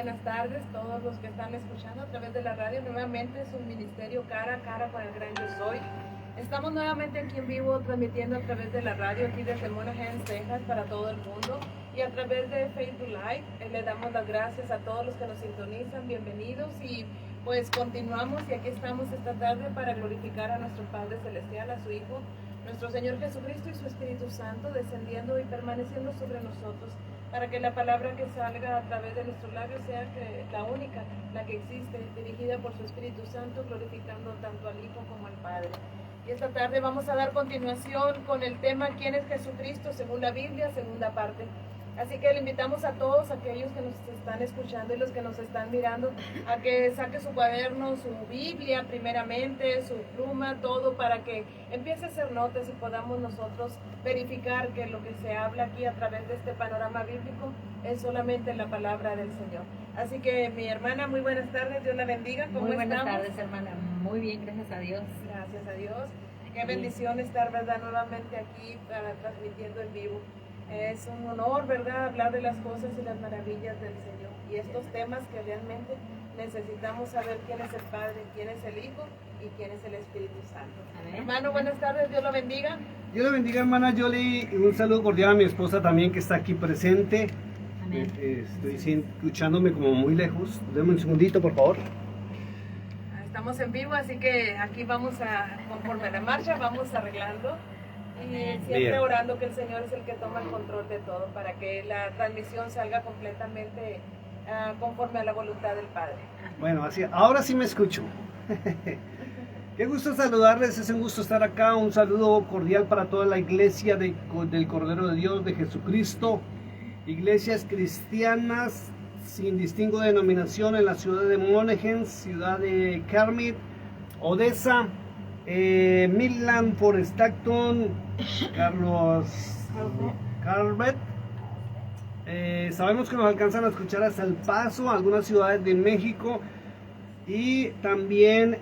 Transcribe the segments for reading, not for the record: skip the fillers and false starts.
buenas tardes a todos los que están escuchando a través de la radio. Nuevamente es un ministerio cara a cara con el gran Yo Soy. Estamos nuevamente aquí en vivo transmitiendo a través de la radio aquí desde Monaghan, Texas para todo el mundo y a través de Facebook Live. Le damos las gracias a todos los que nos sintonizan, bienvenidos y pues continuamos y aquí estamos esta tarde para glorificar a nuestro Padre Celestial, a su Hijo, nuestro Señor Jesucristo y su Espíritu Santo descendiendo y permaneciendo sobre nosotros, para que la palabra que salga a través de nuestros labios sea la única, la que existe, dirigida por su Espíritu Santo, glorificando tanto al Hijo como al Padre. Y esta tarde vamos a dar continuación con el tema ¿Quién es Jesucristo? Según la Biblia, segunda parte. Así que le invitamos a todos aquellos que nos están escuchando y los que nos están mirando a que saque su cuaderno, su Biblia primeramente, su pluma, todo para que empiece a hacer notas y podamos nosotros verificar que lo que se habla aquí a través de este panorama bíblico es solamente la palabra del Señor. Así que mi hermana, muy buenas tardes, Dios la bendiga. ¿Cómo muy buenas estamos? tardes, hermana. Muy bien, gracias a Dios. Gracias a Dios. Qué bendición estar, ¿verdad?, nuevamente aquí transmitiendo en vivo. Es un honor, ¿verdad?, hablar de las cosas y las maravillas del Señor. Y estos temas que realmente necesitamos saber quién es el Padre, quién es el Hijo y quién es el Espíritu Santo. Amén. Hermano, buenas tardes, Dios lo bendiga. Dios lo bendiga, hermana Yoli. Un saludo cordial a mi esposa también que está aquí presente. Amén. Estoy escuchándome como muy lejos. Dame un segundito, por favor. Estamos en vivo, así que aquí vamos conforme a la marcha, vamos arreglando. Y siempre Bien. orando que el Señor es el que toma el control de todo para que la transmisión salga completamente conforme a la voluntad del Padre. Bueno, así, ahora sí me escucho. Qué gusto saludarles, es un gusto estar acá. Un saludo cordial para toda la iglesia del Cordero de Dios, de Jesucristo. Iglesias cristianas sin distingo de denominación en la ciudad de Monaghan, ciudad de Kermit, Odessa, Midland, Fort Stockton, Carvet. Sabemos que nos alcanzan a escuchar hasta El Paso, algunas ciudades de México y también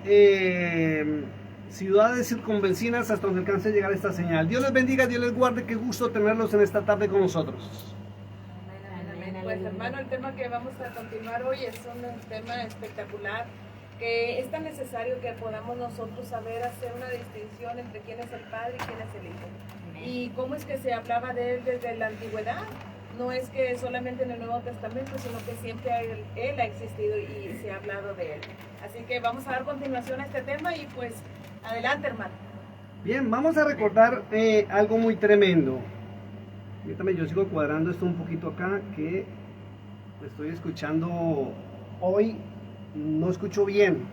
ciudades circunvecinas hasta donde alcance a llegar esta señal. Dios les bendiga, Dios les guarde, qué gusto tenerlos en esta tarde con nosotros. Pues hermano, el tema que vamos a continuar hoy es un tema espectacular, que es tan necesario que podamos nosotros saber hacer una distinción entre quién es el Padre y quién es el Hijo. Y cómo es que se hablaba de Él desde la antigüedad. No es que solamente en el Nuevo Testamento, sino que siempre Él ha existido y se ha hablado de Él. Así que vamos a dar continuación a este tema y pues adelante, hermano. Bien, vamos a recordar algo muy tremendo. Permítame, yo sigo cuadrando esto un poquito acá, que estoy escuchando hoy, no escucho bien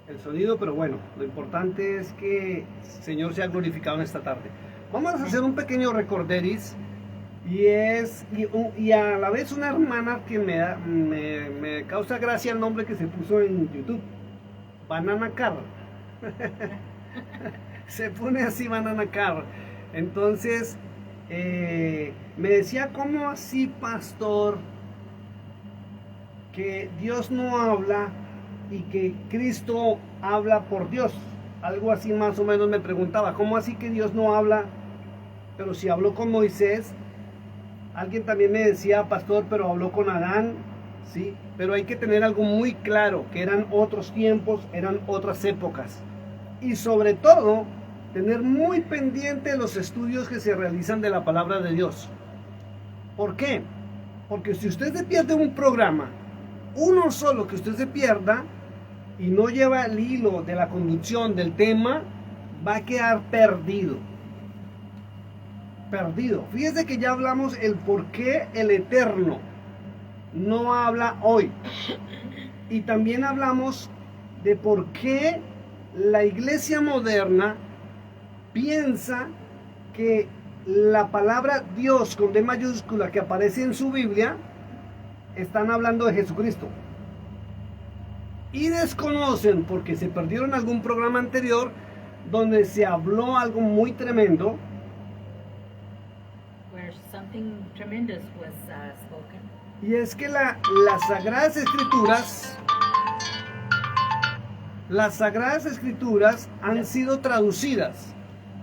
el sonido, pero bueno, lo importante es que el Señor sea glorificado en esta tarde. Vamos a hacer un pequeño recorderis, y a la vez una hermana que me causa gracia el nombre que se puso en YouTube, Banana Car. Se pone así, Banana Car. Entonces me decía, ¿cómo así, pastor, que Dios no habla y que Cristo habla por Dios? Algo así más o menos me preguntaba, ¿cómo así que Dios no habla? Pero si habló con Moisés. Alguien también me decía, pastor, pero habló con Adán, ¿sí? Pero hay que tener algo muy claro, que eran otros tiempos, eran otras épocas. Y sobre todo, tener muy pendiente los estudios que se realizan de la palabra de Dios. ¿Por qué? Porque si usted se pierde un programa, uno solo que usted se pierda, y no lleva el hilo de la conducción del tema, va a quedar perdido. Fíjese que ya hablamos el por qué el Eterno no habla hoy. Y también hablamos de por qué la iglesia moderna piensa que la palabra Dios con D mayúscula que aparece en su Biblia, están hablando de Jesucristo. Y desconocen, porque se perdieron algún programa anterior donde se habló algo muy tremendo, Something tremendous was spoken. y es que las Sagradas Escrituras han sido traducidas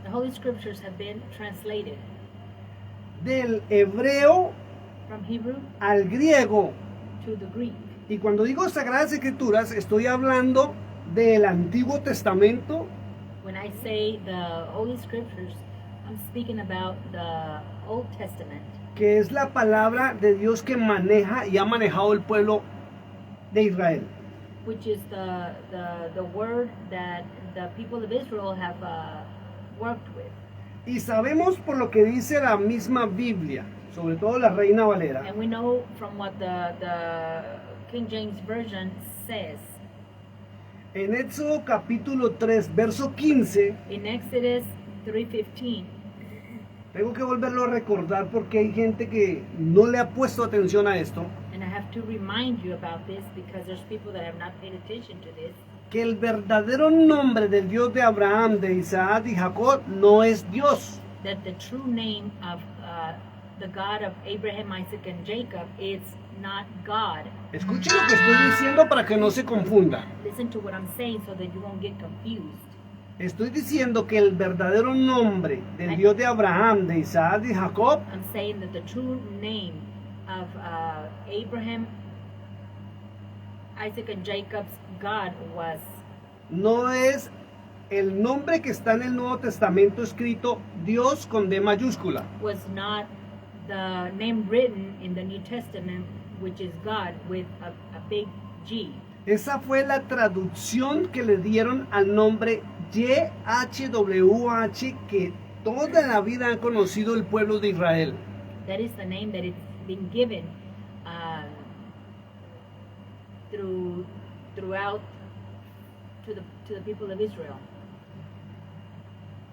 The Holy Scriptures have been translated del hebreo from Hebrew al griego to the Greek. Y cuando digo Sagradas Escrituras, estoy hablando del Antiguo Testamento, When I say the Holy Scriptures, I'm speaking about the Old Testament, que es la palabra de Dios que maneja y ha manejado el pueblo de Israel. which is the word that the people of Israel have worked with. Y sabemos por lo que dice la misma Biblia, sobre todo la Reina Valera, And we know from what the King James Version says. en Éxodo capítulo 3, verso 15, In Exodus 3:15, tengo que volverlo a recordar porque hay gente que no le ha puesto atención a esto, and I have to remind you about this because there's people that have not paid attention to this, que el verdadero nombre del Dios de Abraham, de Isaac y Jacob no es Dios. that the true name of the God of Abraham, Isaac, and Jacob is not God. Escuche lo que estoy diciendo para que no se confunda. Listen to what I'm saying so that you won't get confused. Estoy diciendo que el verdadero nombre del Dios de Abraham, de Isaac y Jacob I'm saying that the true name of Abraham, Isaac, and Jacob's God no es el nombre que está en el Nuevo Testamento escrito Dios con D mayúscula. was not the name written in the New Testament, which is God with a big G. Esa fue la traducción que le dieron al nombre YHWH que toda la vida han conocido el pueblo de Israel. That is the name that it's been given throughout to the people of Israel.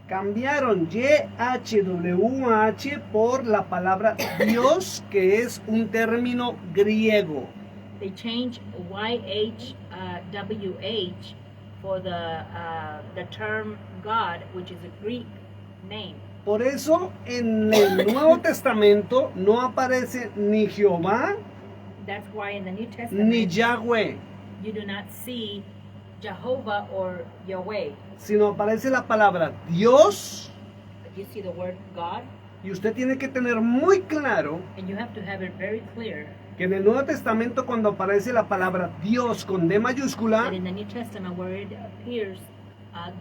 Cambiaron YHWH por la palabra Dios, que es un término griego. They changed YHWH for the term God, which is a Greek name. Por eso en el Nuevo Testamento no aparece ni Jehová That's why in the New Testament ni Yahweh, you do not see Jehovah or Yahweh. sino aparece la palabra Dios. You see the word God, Y usted tiene que tener muy claro and you have to have it very clear que en el Nuevo Testamento cuando aparece la palabra Dios con D mayúscula, that in the New Testament where it appears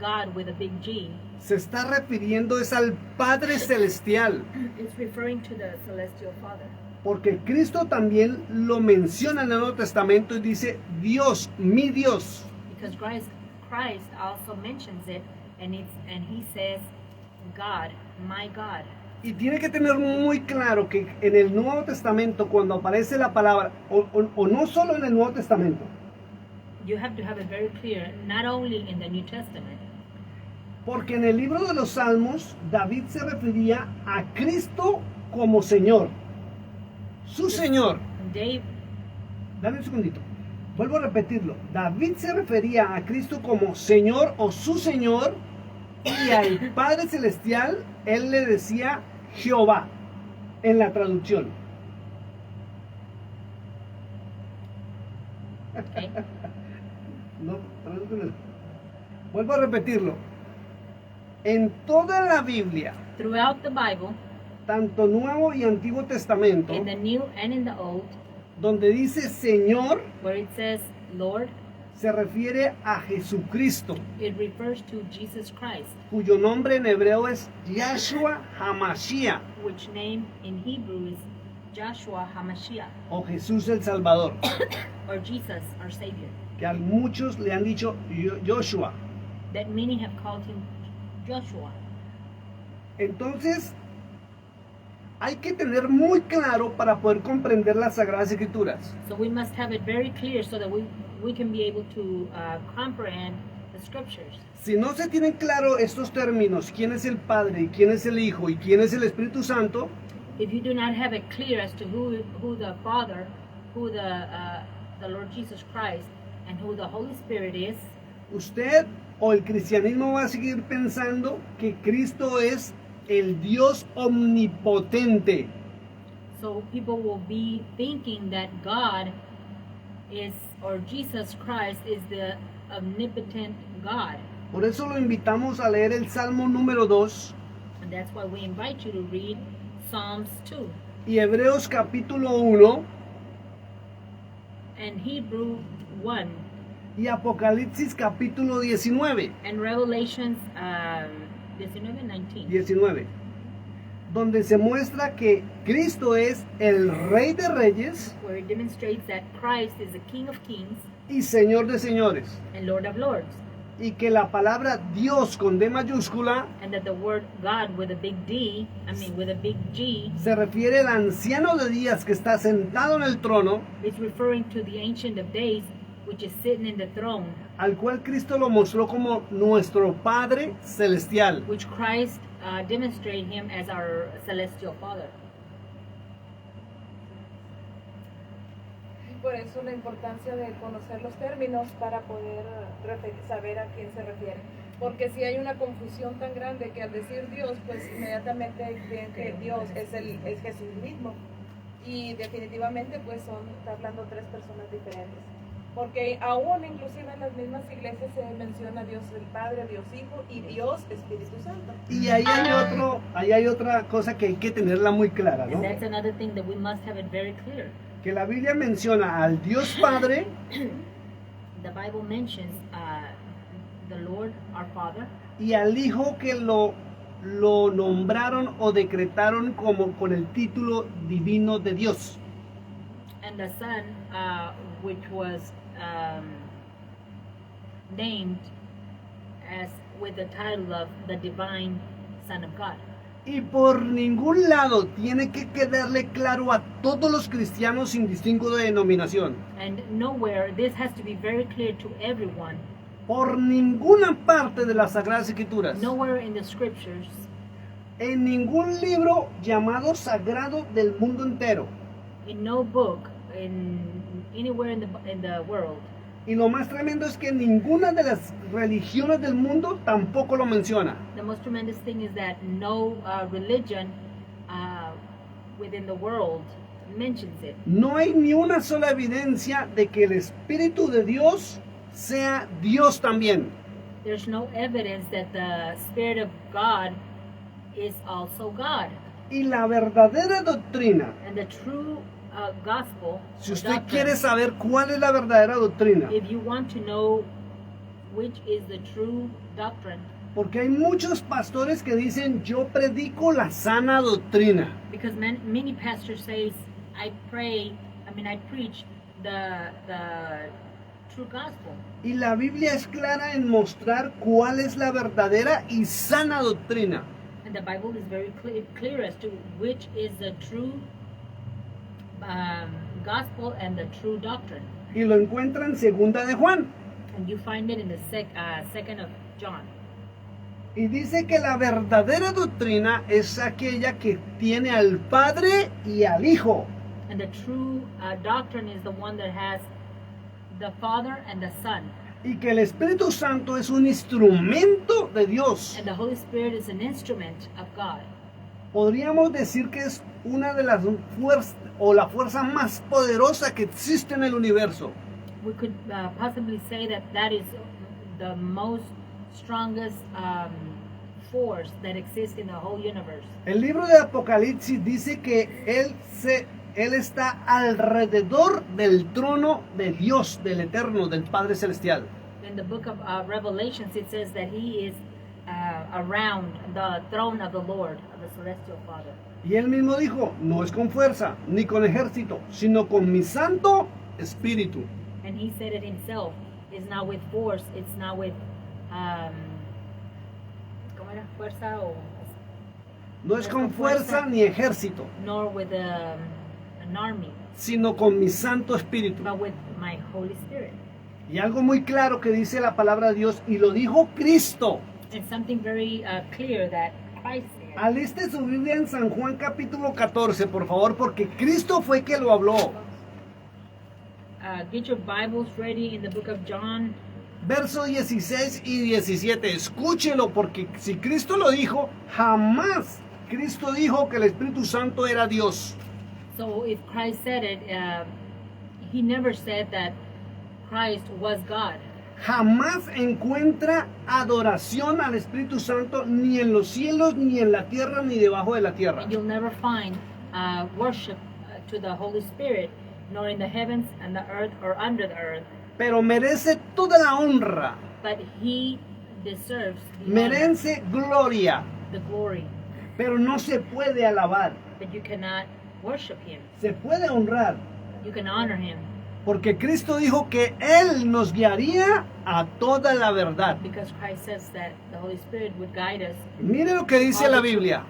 God with a big G, se está refiriendo es al Padre Celestial. it's referring to the celestial Father. Porque Cristo también lo menciona en el Nuevo Testamento y dice Dios, mi Dios. Because Christ also mentions it, and he says, God, my God. Y tiene que tener muy claro que en el Nuevo Testamento cuando aparece la palabra, o no solo en el Nuevo Testamento, You have to have it very clear, not only in the New Testament, porque en el libro de los Salmos David se refería a Cristo como Señor, su Señor. Dave, Dame un segundito. Vuelvo a repetirlo. David se refería a Cristo como Señor o su Señor, y al Padre Celestial él le decía Jehová en la traducción. okay, No, tradúcelo. Vuelvo a repetirlo. En toda la Biblia, throughout the Bible, tanto Nuevo y Antiguo Testamento, in the New and in the Old, donde dice Señor, where it says Lord, se refiere a Jesucristo, it refers to Jesus Christ, cuyo nombre en hebreo es Yahshua HaMashiach, which name in Hebrew is Joshua HaMashiach, o Jesús el Salvador, or Jesus, our Savior. que a muchos le han dicho Joshua. That many have called him Joshua. Entonces, hay que tener muy claro para poder comprender las Sagradas Escrituras. So we must have it very clear so that we can be able to comprehend the scriptures. Si no se tienen claro estos términos, quién es el Padre, y quién es el Hijo y quién es el Espíritu Santo, If you do not have it clear as to who the Father, who the Lord Jesus Christ, and who the Holy Spirit is, usted o el cristianismo va a seguir pensando que Cristo es el Dios omnipotente. so people will be thinking that God is, or Jesus Christ is the omnipotent God. Por eso lo invitamos a leer el Salmo número 2 And that's why we invite you to read Psalms 2 y Hebreos capítulo 1, and Hebrew 1 y Apocalipsis capítulo 19. and Revelations 19. Donde se muestra que Cristo es el Rey de Reyes Where it demonstrates that Christ is the King of Kings y Señor de Señores, and Lord of Lords, y que la palabra Dios con D mayúscula and that the word God with a big D, with a big G, se refiere al anciano de días que está sentado en el trono, is referring to the Ancient of Days, which is sitting in the throne, al cual Cristo lo mostró como nuestro Padre Celestial. which Christ demonstrated him as our celestial Father. Por eso la importancia de conocer los términos para poder saber a quién se refiere. Porque si hay una confusión tan grande que al decir Dios, pues inmediatamente creen que Dios es Jesús mismo. Y definitivamente pues está hablando tres personas diferentes. Porque aún inclusive en las mismas iglesias se menciona Dios el Padre, Dios Hijo y Dios Espíritu Santo. Y ahí hay otra cosa que hay que tenerla muy clara, ¿no? And that's another thing that we must have it very clear. Que la Biblia menciona al Dios Padre The Bible mentions the Lord, our Father, y al Hijo que lo nombraron o decretaron como con el título divino de Dios. and the Son, which was named as with the title of the Divine Son of God. Y por ningún lado tiene que quedarle claro a todos los cristianos sin distingo de denominación. And nowhere, this has to be very clear to everyone. Por ninguna parte de las Sagradas Escrituras, Nowhere in the scriptures, en ningún libro llamado sagrado del mundo entero. in no book, anywhere in the world, Y lo más tremendo es que ninguna de las religiones del mundo tampoco lo menciona. the most tremendous thing is that no religion within the world mentions it. No hay ni una sola evidencia de que el Espíritu de Dios sea Dios también. There's no evidence that the Spirit of God is also God. Y la verdadera doctrina, And the true gospel, si or usted doctrine, quiere saber cuál es la verdadera doctrina, if you want to know which is the true doctrine, porque hay muchos pastores que dicen yo predico la sana doctrina. because many pastors say, I preach the true gospel. Y la Biblia es clara en mostrar cuál es la verdadera y sana doctrina. And the Bible is very clear as to which is the true gospel and the true doctrine. Y lo encuentra en Segunda de Juan. And you find it in the second of John. Y dice que la verdadera doctrina es aquella que tiene al Padre y al Hijo. And the true doctrine is the one that has the Father and the Son. Y que el Espíritu Santo es un instrumento de Dios. And the Holy Spirit is an instrument of God. Podríamos decir que es una de las fuerzas o la fuerza más poderosa que existe en el universo. We could possibly say that is the most strongest force that exists in the whole universe. El libro de Apocalipsis dice que Él está alrededor del trono de Dios, del Eterno, del Padre Celestial. In the book of Revelations, it says that He is around the throne of the Lord, of the Celestial Father. Y Él mismo dijo, no es con fuerza, ni con ejército, sino con mi Santo Espíritu. And He said it Himself. It's not with force. It's not with ¿cómo era? Fuerza o No es con fuerza ni ejército, nor with an army, sino con mi Santo Espíritu. but with my Holy Spirit. Y algo muy claro que dice la palabra de Dios, y lo dijo Cristo. It's something very clear that Christ said. Aliste su Biblia en San Juan capítulo 14, por favor, porque Cristo fue que lo habló. Get your Bibles ready in the book of John, Verso 16 y 17, escúchelo, porque si Cristo lo dijo, jamás Cristo dijo que el Espíritu Santo era Dios. So if Christ said it, He never said that Christ was God. Jamás encuentra adoración al Espíritu Santo ni en los cielos, ni en la tierra, ni debajo de la tierra. And you'll never find worship to the Holy Spirit nor in the heavens and the earth or under the earth, pero merece toda la honra, but he deserves the honor, merece gloria, the glory. pero no se puede alabar. But you cannot worship him. Se puede honrar, You can honor him porque Cristo dijo que Él nos guiaría a toda la verdad. because Christ says that the Holy Spirit would guide us. Mire lo que dice la Biblia.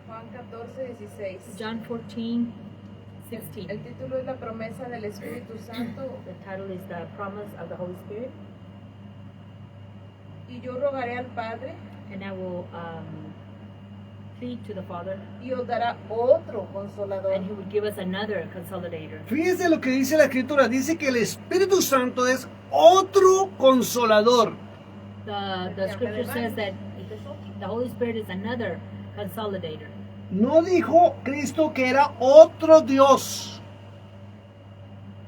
Juan 14, 16. John 14, El 16. título es la promesa del Espíritu Santo. The title is the promise of the Holy Spirit. Y yo rogaré al Padre And I will plead to the Father, y os dará otro consolador. and he would give us another consolidator. Fíjese lo que dice la Escritura. Dice que el Espíritu Santo es otro consolador. The scripture says that the Holy Spirit is another consolidator. No dijo Cristo que era otro Dios.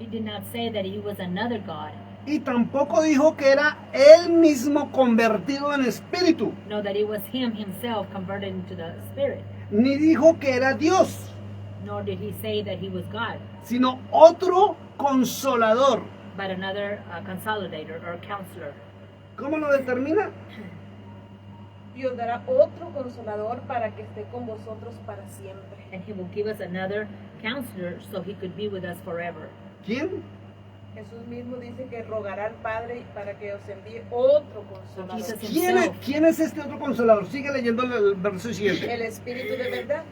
He did not say that he was another God. Y tampoco dijo que era Él mismo convertido en espíritu. No, that it was him himself converted into the Spirit. Ni dijo que era Dios, Nor did he say that he was God, sino otro consolador. but another consolidator or counselor. ¿Cómo lo determina? Y os dará otro consolador para que esté con vosotros para siempre. And he will give us another counselor so he could be with us forever. ¿Quién? Jesús mismo dice que rogará al Padre para que os envíe otro consolador. Jesus- ¿Quién es este otro consolador? Sigue leyendo el verso siguiente. El Espíritu de verdad.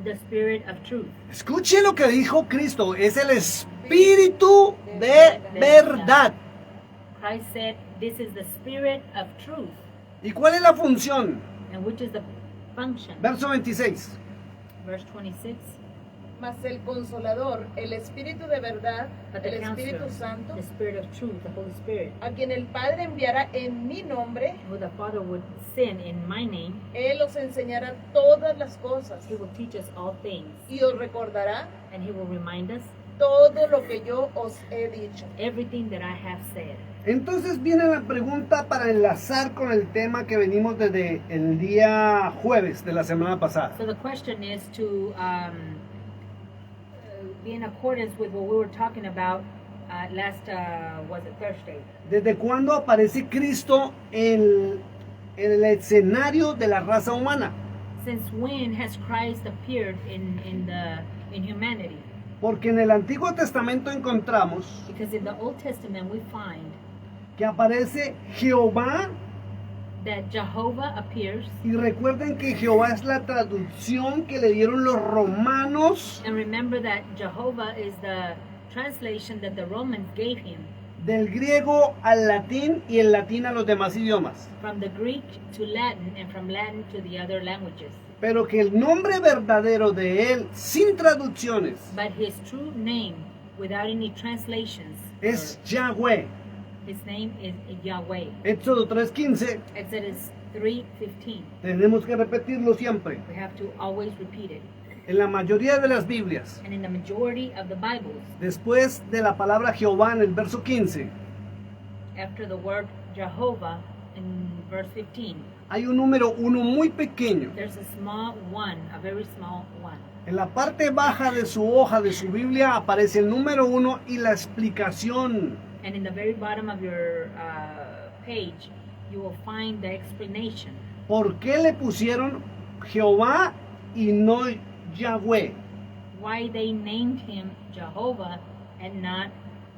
The Spirit of truth. Escuche lo que dijo Cristo. Es el Espíritu de verdad. Christ said, "This is the Spirit of truth." ¿Y cuál es la función? And which is the function? Verso 26. Verse 26. Mas el consolador, el Espíritu de verdad, But el the Espíritu counselor, Santo, the Spirit of truth, the Holy Spirit, a quien el Padre enviará en mi nombre, who the Father would send in my name, Él os enseñará todas las cosas he will teach us all things, y os recordará and he will remind us todo lo que yo os he dicho. everything that I have said. Entonces viene la pregunta para enlazar con el tema que venimos desde el día jueves de la semana pasada. So the question is to be in accordance with what we were talking about last, was it Thursday? ¿Desde cuándo aparece Cristo en el escenario de la raza humana? Since when has Christ appeared in humanity? Porque en el Antiguo Testamento encontramos Because in the Old Testament we find que aparece Jehová, that Jehovah appears, y recuerden que Jehová es la traducción que le dieron los romanos and remember that Jehovah is the translation that the Romans gave him del griego al latín y el latín a los demás idiomas. from the Greek to Latin and from Latin to the other languages. Pero que el nombre verdadero de él, sin traducciones, But his true name, without any translations, es Yahweh. his name is Yahweh. Éxodo 3:15, Exodus 3:15. tenemos que repetirlo siempre. We have to always repeat it. En la mayoría de las Biblias, And in the majority of the Bibles, después de la palabra Jehová en el verso 15, after the word Jehovah in verse 15, hay un número 1 muy pequeño. there's a small one, a very small one. En la parte baja de su hoja de su Biblia aparece el número 1 y la explicación. And in the very bottom of your page, you will find the explanation. ¿Por qué le pusieron Jehová y no Yahweh? Why they named him Jehovah and not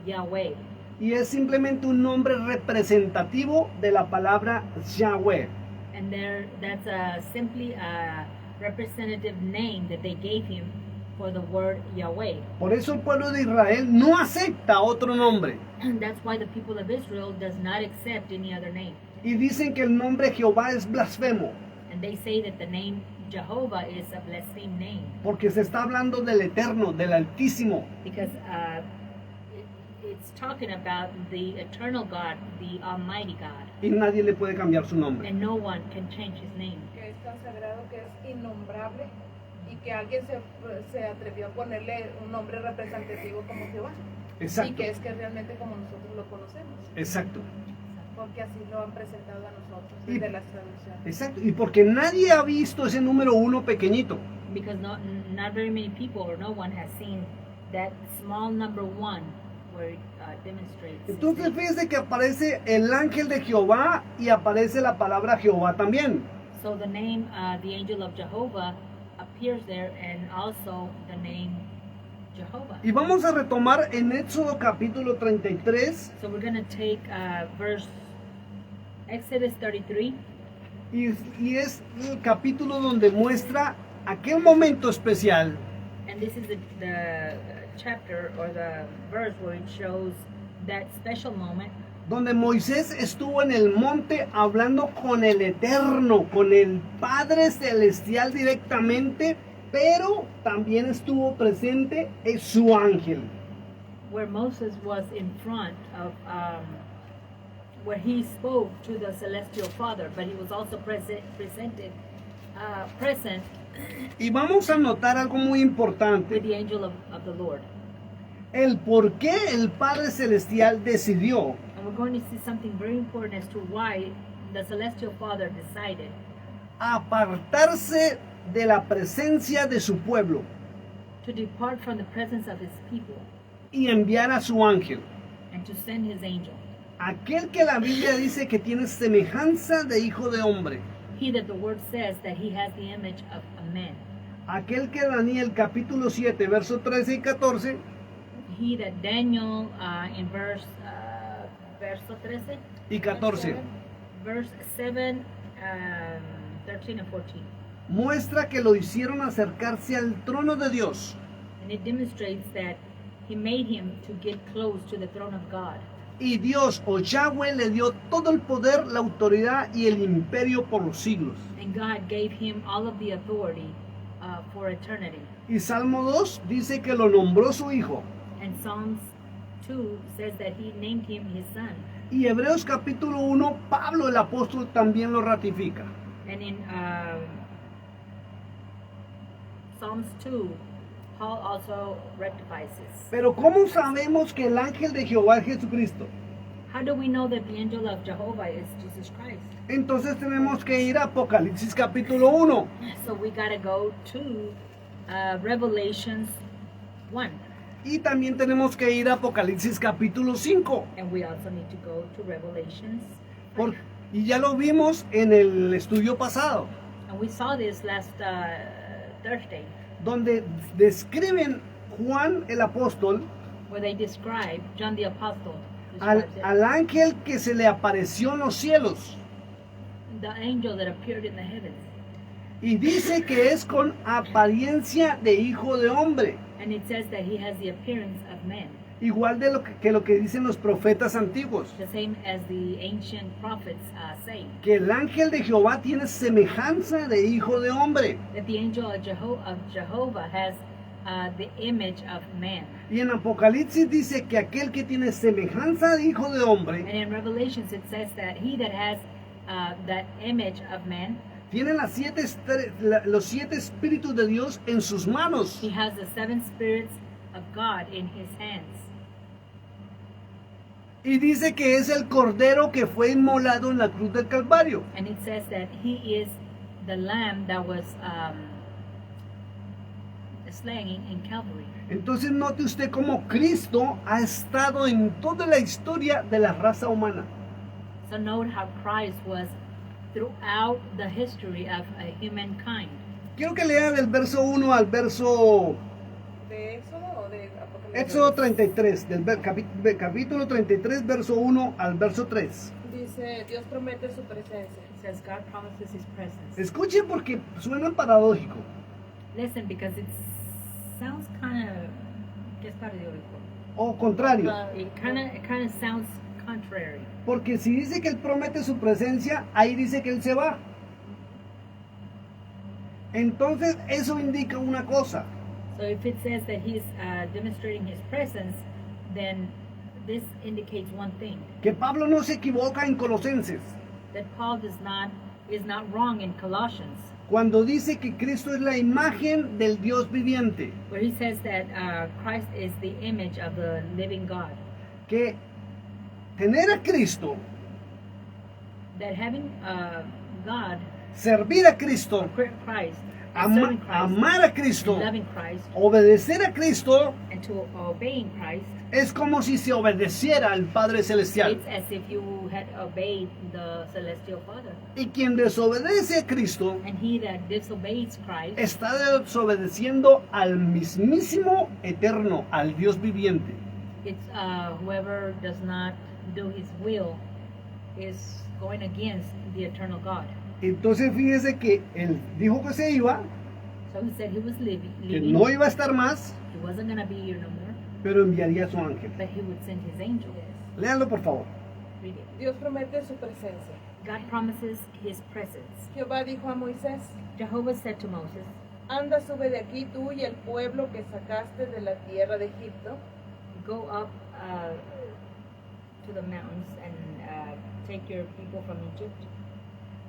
Yahweh. Y es simplemente un nombre representativo de la palabra Yahweh. And that's simply a representative name that they gave him for the word Yahweh. Por eso el pueblo de Israel no acepta otro nombre. And that's why the people of Israel does not accept any other name. Y dicen que el nombre Jehová es blasfemo, And they say that the name Jehovah is a blaspheme name porque se está hablando del Eterno, del Altísimo. because it's talking about the eternal God, the Almighty God, Y nadie le puede cambiar su nombre. and no one can change his name. Que es tan sagrado que es innombrable y que alguien se atrevió a ponerle un nombre representativo como Jehová. Y Exacto, que es que realmente como nosotros lo conocemos, exacto, porque así lo han presentado a nosotros Y- desde las traducciones. exacto. Y porque nadie ha visto ese número 1 pequeñito. Because not very many people or no one has seen that small number 1 where it demonstrates. Entonces fíjese que aparece el ángel de Jehová y aparece la palabra Jehová también. So the name, the angel of Jehovah, appears there, and also the name Jehovah. Y vamos a retomar en Éxodo capítulo 33 So we're going to take verse Exodus 33, y es el capítulo donde muestra aquel momento especial and this is the chapter or the verse where it shows that special moment donde Moisés estuvo en el monte hablando con el Eterno, con el Padre Celestial directamente, pero también estuvo presente su ángel. where Moses was in front of where he spoke to the celestial Father, but he was also present Y vamos a notar algo muy with importante, the angel of the Lord. el por qué el Padre Celestial decidió And we're going to see something very important as to why the celestial Father decided apartarse de la presencia de su pueblo to depart from the presence of his people y enviar a su ángel, and to send his angel. aquel que la Biblia dice que tiene semejanza de hijo de hombre, He that the word says that he has the image of a man. aquel que Daniel capítulo 7 verso 13 y 14 He that Daniel in verso 13, y 14 verse 7, 13 and 14. muestra que lo hicieron acercarse al trono de Dios, And it demonstrates that he made him to get close to the throne of God. y Dios o Yahweh le dio todo el poder, la autoridad y el imperio por los siglos. And God gave him all of the authority for eternity. Y Salmo 2 dice que lo nombró su hijo. And Psalms 2 says that he named him his son. Y Hebreos capítulo 1, Pablo el apóstol también lo ratifica. And in Psalms 2, Paul also rectifies this. Pero ¿cómo sabemos que el ángel de Jehová es Jesucristo? How do we know that the angel of Jehovah is Jesus Christ? Entonces tenemos que ir a Apocalipsis capítulo 1. So we gotta go to Revelations 1. Y también tenemos que ir a Apocalipsis capítulo 5. And we also need to go to Revelations 5. Y ya lo vimos en el estudio pasado, And we saw this last Thursday, donde describen Juan el apóstol where they describe, John the Apostle al describes it, ángel que se le apareció en los cielos. the angel that appeared in the heavens. Y dice que es con apariencia de hijo de hombre, And it says that he has the appearance of man, igual de lo que dicen los profetas antiguos, the same as the ancient prophets say, que el ángel de Jehová tiene semejanza de hijo de hombre. that the angel of Jehovah has the image of man. Y en Apocalipsis dice que aquel que tiene semejanza de hijo de hombre And in Revelations it says that he that has that image of man, tiene los 7 espíritus de Dios en sus manos. he has the 7 spirits of God in his hands. Y dice que es el cordero que fue inmolado en la cruz del Calvario. And it says that he is the lamb that was slain in Calvary. Entonces note usted cómo Cristo ha estado en toda la historia de la raza humana. So note how Christ was throughout the history of humankind. Quiero que lea del verso 1 al verso ¿De Éxodo o de Apocalipsis? Éxodo 33, capítulo 33, verso 1 al verso 3. Dice, Dios promete su presencia. It says God promises his presence. Escuche porque suena paradójico. Listen, because it sounds kind of, ¿qué es paradójico? O contrario, It kind of sounds contrary. porque si dice que Él promete su presencia, ahí dice que Él se va. Entonces eso indica una cosa, So if it says that he's demonstrating his presence, then this indicates one thing, que Pablo no se equivoca en Colosenses, that Paul is not wrong in Colossians, cuando dice que Cristo es la imagen del Dios viviente, where he says that Christ is the image of the living God. que tener a Cristo, That having God, servir a Cristo, Christ, and serving Christ, amar a Cristo, and loving Christ, obedecer a Cristo, and to obeying Christ, es como si se obedeciera al Padre Celestial. it's as if you had obeyed the celestial Father. Y quien desobedece a Cristo And he that disobeys Christ está desobedeciendo al mismísimo eterno, al Dios viviente. it's whoever does not do his will is going against the eternal God. Entonces fíjese que él dijo que se iba, So he said he was que leaving. no iba a estar más, He wasn't going to be here no more, pero enviaría a su ángel. but he would send his angel. Léanlo por favor. Read it. Dios promete su presencia. God promises his presence. Jehová dijo a Moisés, Jehovah said to Moses, anda, sube de aquí tú y el pueblo que sacaste de la tierra de Egipto, go up to the mountains and take your people from Egypt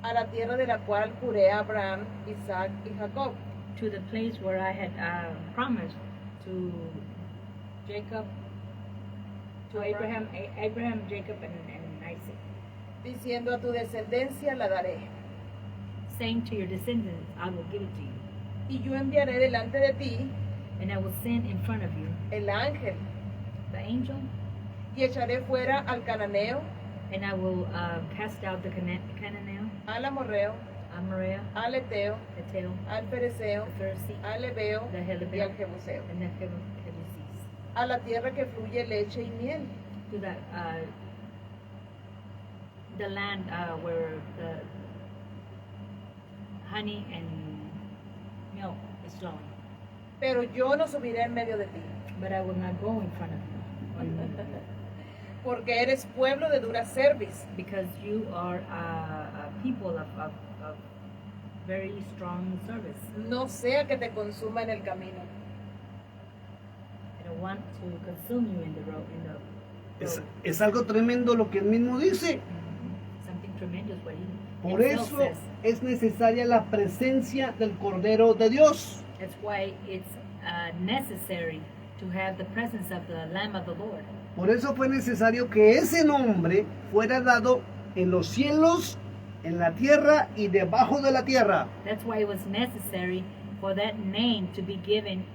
a la tierra de la cual juré a Abraham, Isaac y Jacob, to the place where I had promised to Jacob, to Abraham, Jacob, and Isaac, diciendo a tu descendencia la daré. saying to your descendants, I will give it to you, Y yo enviaré delante de ti and I will send in front of you el ángel, the angel, y echaré fuera al cananeo, and I will cast out the Canaanite, al amorreo, Amorrhea, al eteo, the Teo, al pereceo, the Pharisee, al ebeo the y al Helebeo, jebuseo, and the Jebusees, a la tierra que fluye leche y miel, to the land where the honey and milk is flowing. pero yo no subiré en medio de ti, But I will not go in front of you, or in front of you, porque eres pueblo de dura cerviz, because you are a people of very strong service. no sea que te consuma en el camino. I don't want to consume you in the road. Es algo tremendo lo que él mismo dice. Something tremendous what he Por himself eso says. es necesaria la presencia del Cordero de Dios. That's why it's necessary to have the presence of the Lamb of the Lord. Por eso fue necesario que ese nombre fuera dado en los cielos, en la tierra y debajo de la tierra. That's why it was necessary for that name to be given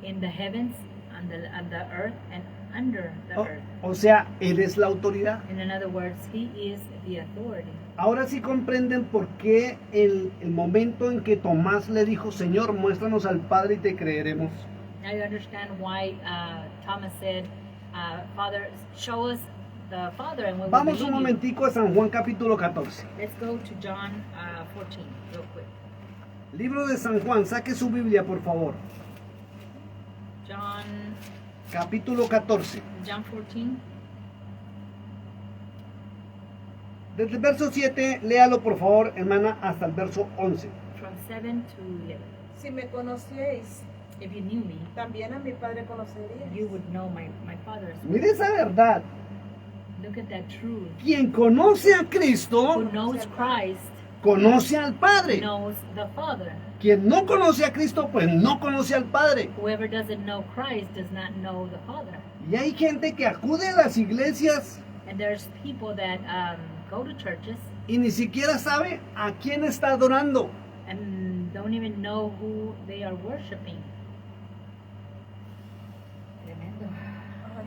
in the heavens, on the earth, and under the O, earth. o sea, Él es la autoridad. In other words, he is the authority. Ahora sí comprenden por qué el momento en que Tomás le dijo, Señor, muéstranos al Padre y te creeremos. Now you understand why Thomas said, Father, show us the Father and we will Vamos un believe you. momentico a San Juan capítulo 14. Let's go to John 14 real quick. Libro de San Juan, saque su Biblia por favor. John Capítulo 14. 14. Desde el verso 7, léalo por favor, hermana, hasta el verso 11. From 7 to 11. Si me conocierais, If you knew me, también a mi Padre conoceríais. you would know my Father as well. Mire esa verdad. Look at that truth. Quien conoce a Who Cristo, knows Christ conoce al Padre. knows the Father. Quien no conoce a Cristo, pues no conoce al Padre. Whoever doesn't know Christ does not know the Father. Y hay gente que acude a las iglesias And there's people that go to churches y ni siquiera sabe a quién está adorando. and don't even know who they are worshiping. Tremendo. Ay.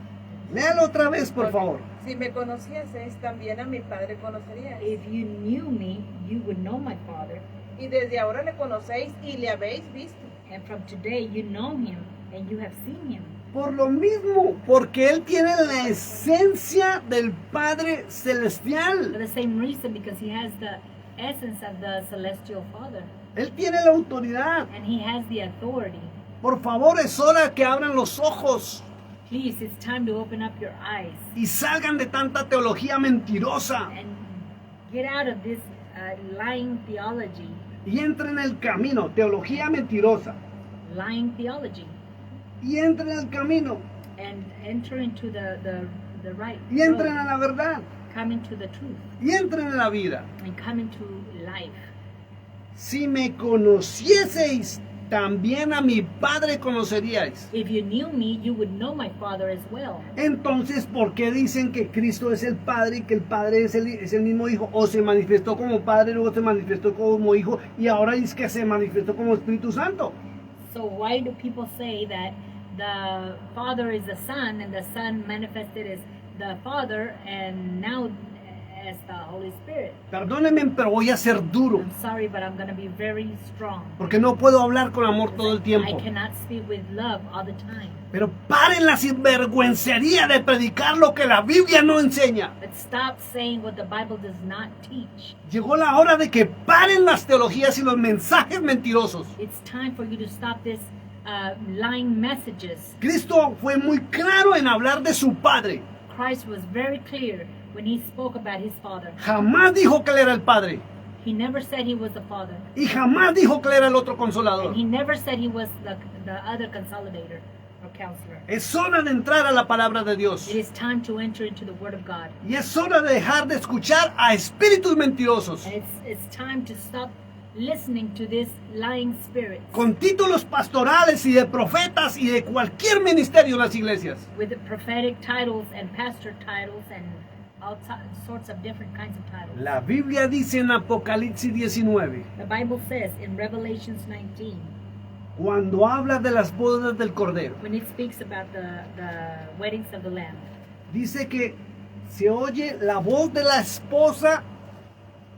Léalo otra vez, por favor. Si me conocieseis, también a mi Padre conoceríais. If you knew me, you would know my Father. Y desde ahora le conocéis y le habéis visto. And from today you know him and you have seen him. Por lo mismo, porque Él tiene la esencia del Padre For Celestial. the same reason, because he has the essence of the celestial Father. Él tiene la autoridad. And he has the authority. Por favor, es hora que abran los ojos Please, it's time to open up your eyes y salgan de tanta teología mentirosa and get out of this lying theology. y entren en el camino, teología mentirosa, Lying theology. y entren en el camino And enter into the right y entren road. a la verdad Come into the truth y entren en la vida. and come into life. Si me conocieseis, también a mi Padre conoceríais. If you knew me, you would know my Father as well. Entonces, ¿por qué dicen que Cristo es el Padre y que el Padre es el mismo Hijo? O se manifestó como Padre, luego se manifestó como Hijo y ahora dice que se manifestó como Espíritu Santo. So why do people say that the Father is the Son, and the Son manifested as the Father, and now as the Holy Spirit. Perdónenme, pero voy a ser duro, I'm sorry, but I'm going to be very strong. porque no puedo hablar con amor todo el I tiempo. cannot speak with love all the time. Pero paren la sinvergüencería de predicar lo que la Biblia no enseña. But stop saying what the Bible does not teach. Llegó la hora de que paren las teologías y los mensajes mentirosos. It's time for you to stop this lying messages. Cristo fue muy claro en hablar de su Padre. Christ was very clear when he spoke about his Father. Jamás dijo que él era el Padre. He never said he was the Father. Y jamás dijo que él era el otro And consolador. he never said he was the other consolidator or counselor. Es hora de entrar a la palabra de Dios. It is time to enter into the Word of God. Y es hora de dejar de escuchar a espíritus mentirosos And it's time to stop listening to this lying spirit con títulos pastorales y de profetas y de cualquier ministerio en las iglesias. with the prophetic titles and pastor titles and all sorts of different kinds of titles. La Biblia dice en Apocalipsis 19, The Bible says in Revelations 19, cuando habla de las bodas del Cordero, when it speaks about the weddings of the Lamb, dice que se oye la voz de la esposa,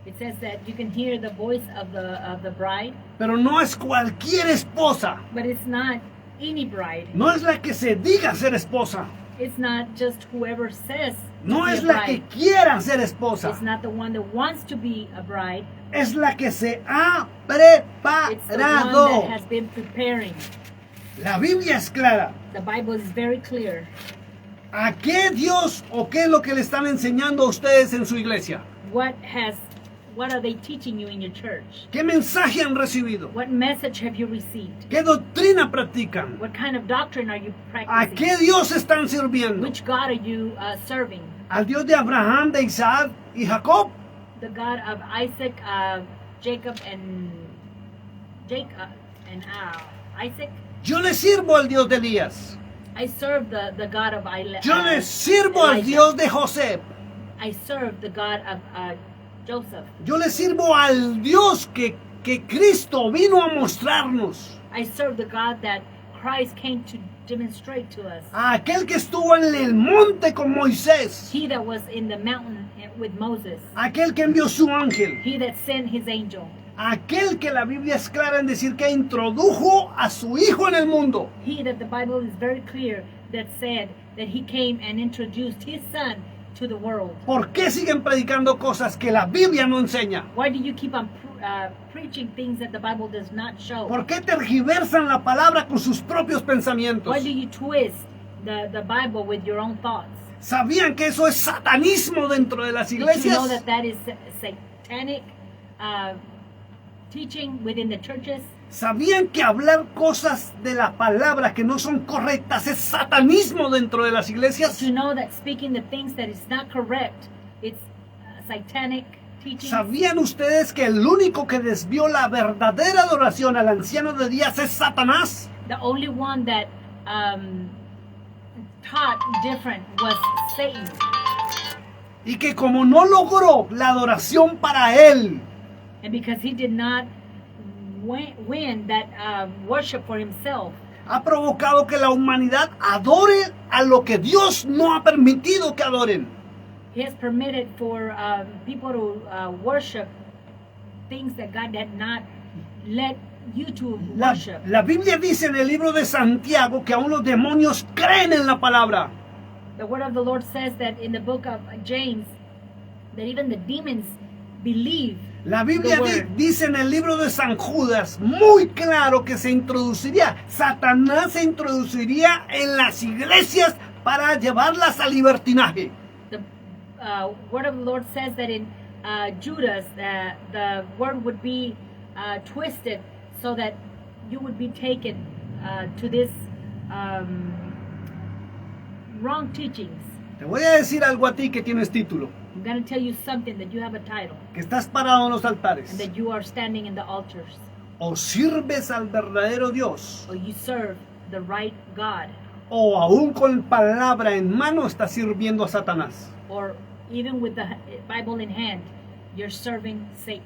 it says that you can hear the voice of the bride, pero no es cualquier esposa. but it's not any bride. No es la que se diga ser esposa. It's not just whoever says to No be es a la que bride. quiera ser esposa. It's not the one that wants to be a bride. Es la que se ha It's the one preparado. that has been preparing. La Biblia es clara. The Bible is very clear. ¿A qué Dios o qué es lo que le están enseñando a ustedes en su iglesia? What are they teaching you in your church? ¿Qué mensaje han recibido? What message have you received? ¿Qué doctrina practican? What kind of doctrine are you ¿A practicing? qué Dios están sirviendo? Which God are you serving? ¿Al Dios de Abraham, de Isaac y Jacob? The God of Isaac, Jacob, and Isaac? Yo le sirvo al Dios de Elías. I serve the God of Yo le sirvo al Elijah. Dios de José. I serve the God of Joseph. Yo le sirvo al Dios que Cristo vino a mostrarnos. I serve the God that Christ came to demonstrate to us. A aquel que estuvo en el monte con Moisés. He that was in the mountain with Moses. Aquel que envió su ángel. He that sent his angel. Aquel que la Biblia es clara en decir que introdujo a su Hijo en el mundo. He that the Bible is very clear that said that he came and introduced his son to the world. ¿Por qué siguen predicando cosas que la Biblia no enseña? Why do you keep on preaching things that the Bible does not show? ¿Por qué tergiversan la palabra con sus propios pensamientos? Why do you twist the Bible with your own thoughts? ¿Sabían que eso es satanismo dentro de las Did you know iglesias? that that is satanic teaching within the churches? ¿Sabían que hablar cosas de la palabra que no son correctas es satanismo dentro de las iglesias? Did you know that speaking the things that is not correct, it's satanic teaching? ¿Sabían ustedes que el único que desvió la verdadera adoración al anciano de días es Satanás? The only one that taught different was Satan. Y que como no logró la adoración para él, And because he did not win that worship for himself, ha provocado que la humanidad adore a lo que Dios no ha permitido que adoren. he has permitted for people to worship things that God did not let you to worship. La Biblia dice en el libro de Santiago que aún los demonios creen en la palabra. The word of the Lord says that in the book of James, that even the demons believe. La Biblia The word. dice en el libro de San Judas muy claro que se introduciría, Satanás se introduciría en las iglesias para llevarlas al libertinaje. The word of the Lord says that in Judas, the word would be twisted so that you would be taken to this wrong teachings. Te voy a decir algo a ti que tienes título, I'm going to tell you something that you have a title que estás parado en los altares. and that you are standing in the altars, O sirves al verdadero Dios, or you serve the right God, o aún con palabra en mano estás sirviendo a Satanás. or even with the Bible in hand, you're serving Satan.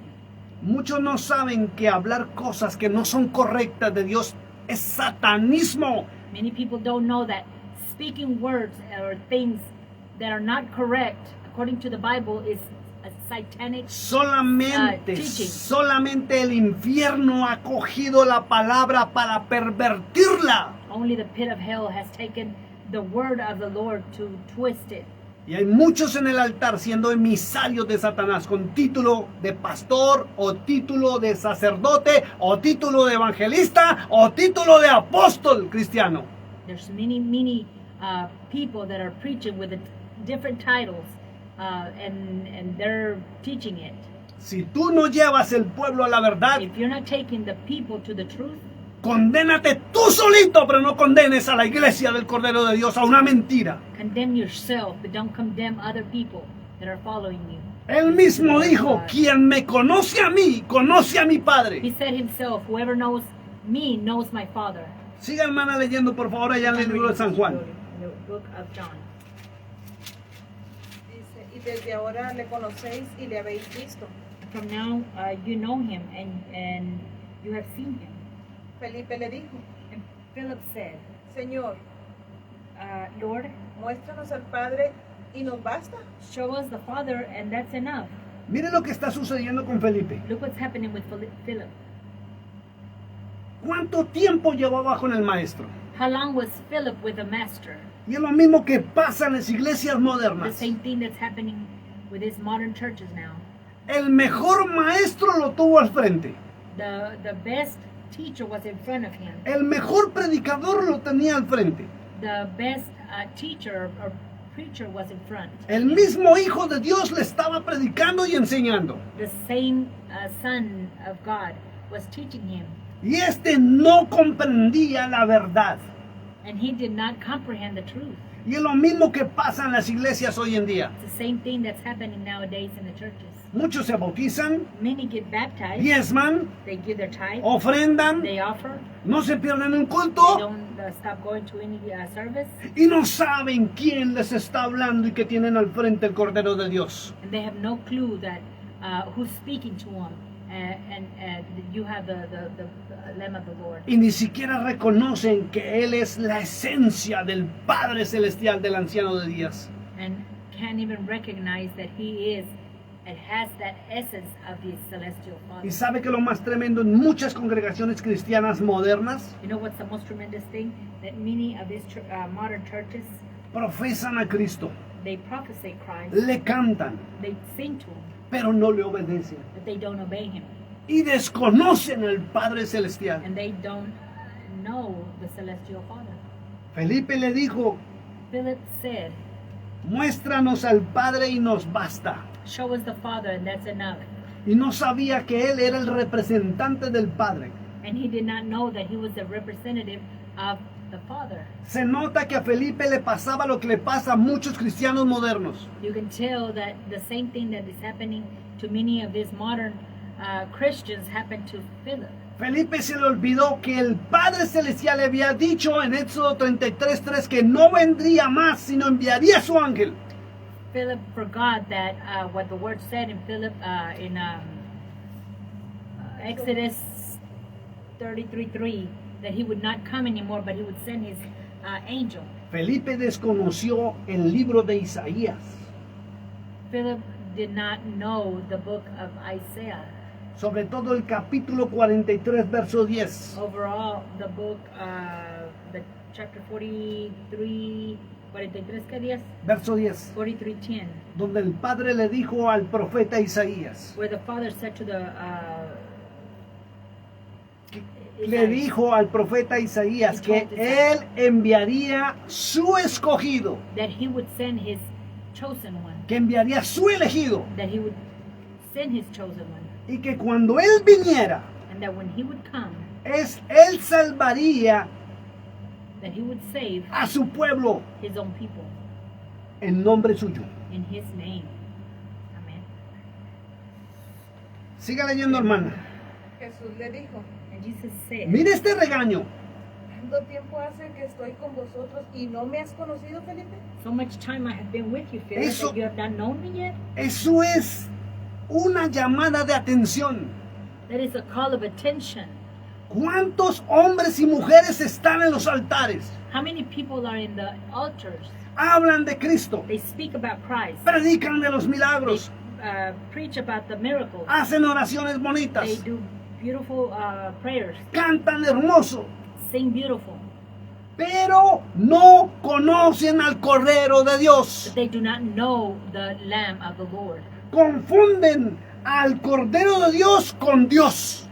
Muchos no saben que hablar cosas que no son correctas de Dios es satanismo Many people don't know that speaking words or things that are not correct according to the Bible is a satanic Solamente, teaching. solamente el infierno ha cogido la palabra para pervertirla. Only the pit of hell has taken the word of the Lord to twist it. Y hay muchos en el altar siendo emisarios de Satanás con título de pastor o título de sacerdote o título de evangelista o título de apóstol cristiano. There's many people that are preaching with different titles, and they're teaching it. Si tú no llevas el pueblo a la verdad, If you're not taking the people to the truth, condénate tú solito, pero no condenes a la iglesia del Cordero de Dios a una mentira. condemn yourself, but don't condemn other people that are following you. Él mismo dijo, quien me conoce a mí, conoce a mi He Padre. said himself, whoever knows me knows my Father. Siga, hermana, leyendo por favor allá en el libro de San Juan. In the book of John. Dice, y desde ahora le conocéis y le habéis visto. From now, you know him and you have seen him. Felipe le dijo, And Philip said, Señor, Lord, muéstranos al Padre y nos basta. show us the Father and that's enough. Mire lo que está sucediendo con Felipe. Look what's happening with Philip. ¿Cuánto tiempo llevaba con el maestro? How long was Philip with the master? Y es lo mismo que pasa en las iglesias The modernas. same thing that's happening with these modern churches now. El mejor maestro lo tuvo al frente. The best teacher was in front of him. El mejor predicador lo tenía al frente. The best teacher or preacher was in front. El mismo Hijo de Dios le estaba predicando y enseñando. The same Son of God was teaching him, Y este no comprendía la verdad. and he did not comprehend the truth. Y es lo mismo que pasa en las iglesias hoy en día. It's the same thing that's happening nowadays in the churches. Muchos se bautizan, Many get baptized, diezman, they give their tithe, ofrendan, they offer, no se pierden un they culto don't stop going to any service, y no saben quién les está hablando y que tienen al frente el Cordero de Dios. and they have no clue that who's speaking to them, and you have the Lamb of the Lord. Y ni siquiera reconocen que Él es la esencia del Padre Celestial del Anciano de Días. And can't even recognize that he is and has that essence of the celestial Father. Y sabe que lo más tremendo en muchas congregaciones cristianas modernas You know what's the most tremendous thing? That many of these modern churches, profesan a Cristo, they prophesy Christ, le cantan, they sing to him, pero no le obedecen. but they don't obey him. Y desconocen al Padre Celestial. And they don't know the celestial Father. Felipe le dijo, Philip said, muéstranos al Padre y nos basta. show us the Father and that's enough. Y no sabía que él era el representante del Padre. And he did not know that he was the representative of the Father. Se nota que a Felipe le pasaba lo que le pasa a muchos cristianos modernos. You can tell that the same thing that is happening to many of these modern Christians happened to Philip. Felipe se le olvidó que el Padre Celestial le había dicho en Éxodo 33:3 que no vendría más, sino enviaría a su ángel. Philip forgot that what the word said in Philip in Exodus 33:3, that he would not come anymore, but he would send his angel. Felipe desconoció el libro de Isaías. Philip did not know the book of Isaiah. Sobre todo el capítulo 43, verso 10. Overall, the book, the chapter 43, ¿qué días? Verso 10. 43:10, Donde el Padre le dijo al profeta Isaías. where the father said to the Le dijo al profeta Isaías que él enviaría su escogido. that he would send his chosen one, Que enviaría su elegido. that he would send his chosen one, Y que cuando él viniera, and that when he would come, él salvaría that he would save a su pueblo his own people en nombre suyo. in his name. Amen. Siga leyendo, hermana. Jesús le dijo, And Jesus said, Mire este regaño. ¿cuánto tiempo hace que estoy con vosotros y no me has conocido, Felipe? so much time I have been with you, Philip, Eso- that you have not known me yet? Eso es una llamada de atención. That is a call of attention. ¿Cuántos hombres y mujeres están en los altares? How many people are in the altars? Hablan de Cristo, They speak about Christ. predican de los They milagros, preach about the miracles. hacen oraciones They bonitas, do beautiful prayers, cantan hermoso, sing beautiful. pero no conocen al Cordero de Dios. But they do not know the Lamb of the Lord. Confunden al Cordero de Dios con Dios.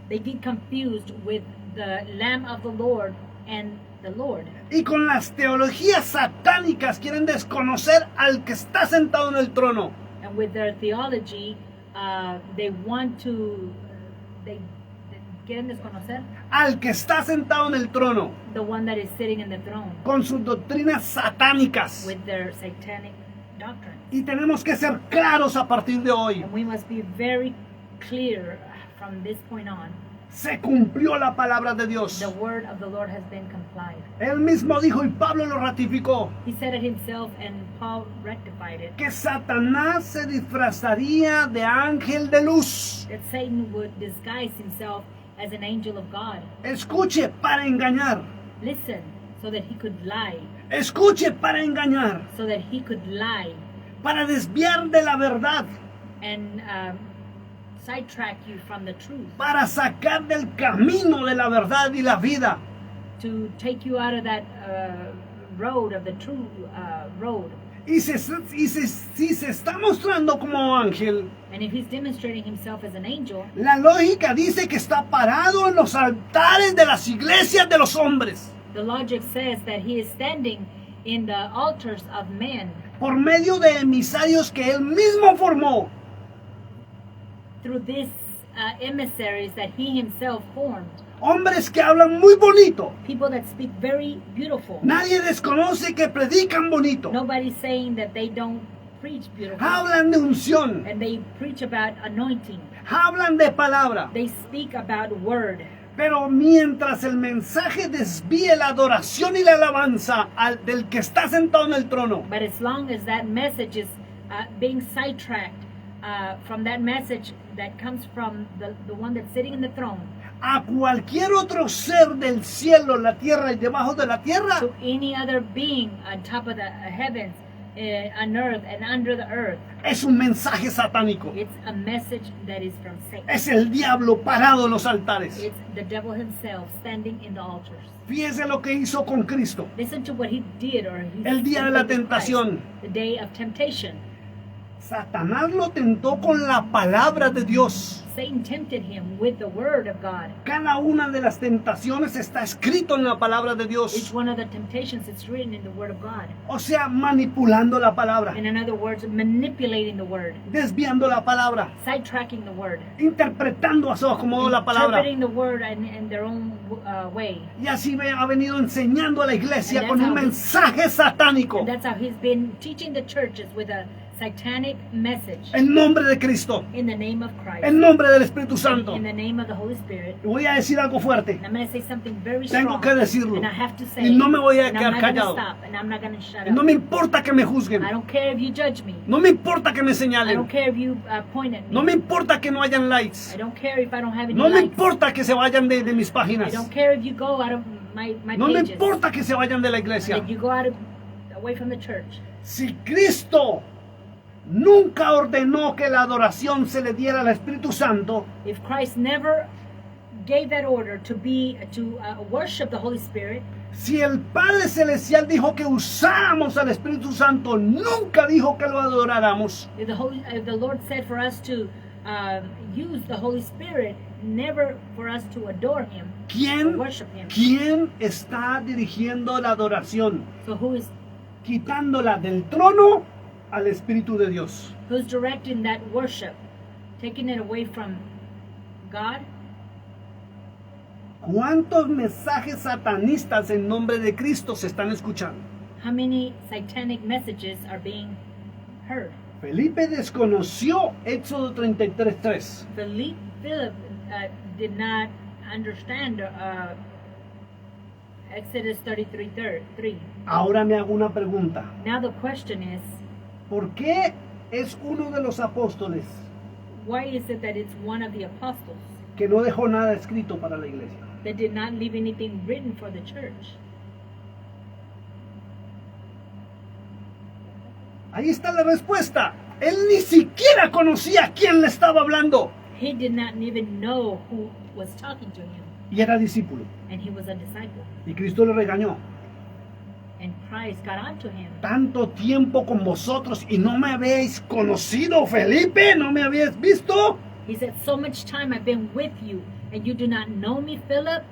They get confused with the Lamb of the Lord and the Lord. Y con las teologías satánicas quieren desconocer al que está sentado en el trono. And with their theology, they want to, they quieren desconocer Al que está sentado en el trono. the one that is sitting in the throne Con sus doctrinas satánicas. with their satanic doctrine. Y tenemos que ser claros a partir de hoy. And we must be very clear from this point on. Se cumplió la palabra de Dios. The word of the Lord has been complied. Él mismo dijo y Pablo lo ratificó. He said it himself and Paul rectified it. Que Satanás se disfrazaría de ángel de luz. That Satan would disguise himself as an angel of God. Escuche, para engañar. Listen, so that he could lie. Escuche, para engañar. So that he could lie Para desviar de la verdad. and sidetrack you from the truth. Para sacar del camino de la verdad y la vida. To take you out of that road, of the true road. Y si se está mostrando como ángel, And if he's demonstrating himself as an angel, la lógica dice que está parado en los altares de las iglesias de los hombres. the logic says that he is standing in the altars of men Por medio de emisarios que él mismo formó. through these emissaries that he himself formed. Hombres que hablan muy bonito. People that speak very beautiful. Nadie desconoce que predican bonito. Nobody's saying that they don't preach beautiful. Hablan de unción. And they preach about anointing. Hablan de palabra. They speak about word. Pero mientras el mensaje desvíe la adoración y la alabanza del que está sentado en el trono, But as long as that message is being sidetracked from that message that comes from the one that's sitting in the throne, a cualquier otro ser del cielo, la tierra y debajo de la tierra, to any other being on top of the heavens, on earth and under the earth, es un mensaje satánico. it's a message that is from Satan. Es el diablo parado en los altares. It's the devil himself standing in the altars. Fíjese lo que hizo con Cristo. Listen to what he did, or he El día de la did with Christ, tentación. the day of temptation. Satanás lo tentó con la palabra de Dios. Satan tempted him with the word of God. Cada una de las tentaciones está escrito en la palabra de Each Dios. one of the temptations is written in the word of God. O sea, manipulando la palabra, In other words, manipulating the word, desviando la palabra, sidetracking the word, interpretando a su acomodo la palabra. interpreting the word in their own way. Y así ha venido enseñando a la iglesia And con that's un how- mensaje satánico. And that's how he's been teaching the churches, with a satanic message En nombre de Cristo, in the name of Christ, en nombre del Espíritu Santo. in the name of the Holy Spirit. Y voy a decir algo fuerte. And I'm going to say something very Tengo strong. que decirlo. And I have to say Y no me voy a it, and quedar I'm not going to callado. stop, and I'm not going to shut No up. me importa que me juzguen. I don't care if you judge me. No me importa que me I señalen. don't care if you point at me. No me importa que no hayan likes. I don't care if I don't have any No me likes. importa que se vayan de mis I páginas. don't care if you go out of my No me pages. importa que se vayan de la iglesia. That you go away from the church. Si Cristo nunca ordenó que la adoración se le diera al Espíritu Santo, If Christ never gave that order to worship the Holy Spirit, si el Padre Celestial dijo que usáramos al Espíritu Santo, nunca dijo que lo adoráramos, if the Lord said for us to use the Holy Spirit, never for us to adore Him, or worship Him. ¿quién está dirigiendo la adoración? So who's Quitándola del trono al Espíritu de Dios. directing that worship, taking it away from God? ¿Cuántos mensajes satanistas en nombre de Cristo se están escuchando? How many satanic messages are being heard? Felipe desconoció Éxodo 33:3. Philip did not understand Exodus 33:3. Ahora me hago una pregunta. Now the question is, ¿Por qué es uno de los apóstoles why is it that it's one of the apostles que no dejó nada escrito para la iglesia. that did not leave anything written for the church. Ahí está la respuesta. Él ni siquiera conocía a quién le estaba hablando. He did not even know who was talking to him, Y era discípulo. and he was a disciple. Y Cristo le regañó. And Christ got onto him. Tanto tiempo con vosotros y no me habéis conocido, Felipe. ¿No me habéis visto? He said, so much time I've been with you, and you do not know me, Philip?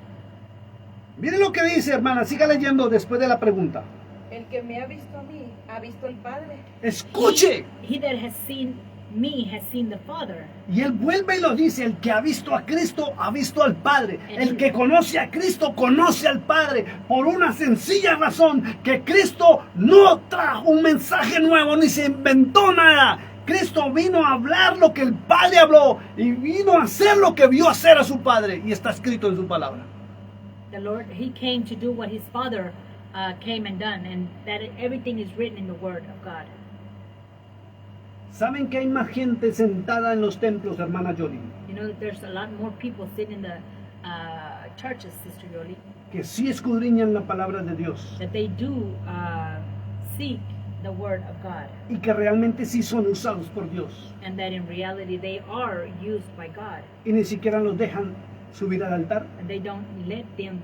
Mire lo que dice, hermana. Siga leyendo después de la pregunta. El que me ha visto a mí, ha visto al Padre. Escuche. He that has seen me has seen the Father. Y él vuelve y lo dice, el que ha visto a Cristo ha visto al Padre. El que conoce a Cristo conoce al Padre. Por una sencilla razón, que Cristo no trajo un mensaje nuevo ni se inventó nada. Cristo vino a hablar lo que el Padre habló y vino a hacer lo que vio hacer a su Padre. Y está escrito en su palabra. The Lord, he came to do what his Father came and done, and that everything is written in the Word of God. ¿Saben que hay más gente sentada en los templos, hermana Jolie? You know that there's a lot more people sitting in the churches, Sister Yoli, Que sí escudriñan la palabra de Dios. that they do seek the Word of God, Y que realmente sí son usados por Dios. and that in reality they are used by God, Y ni siquiera los dejan subir al altar. and they don't let them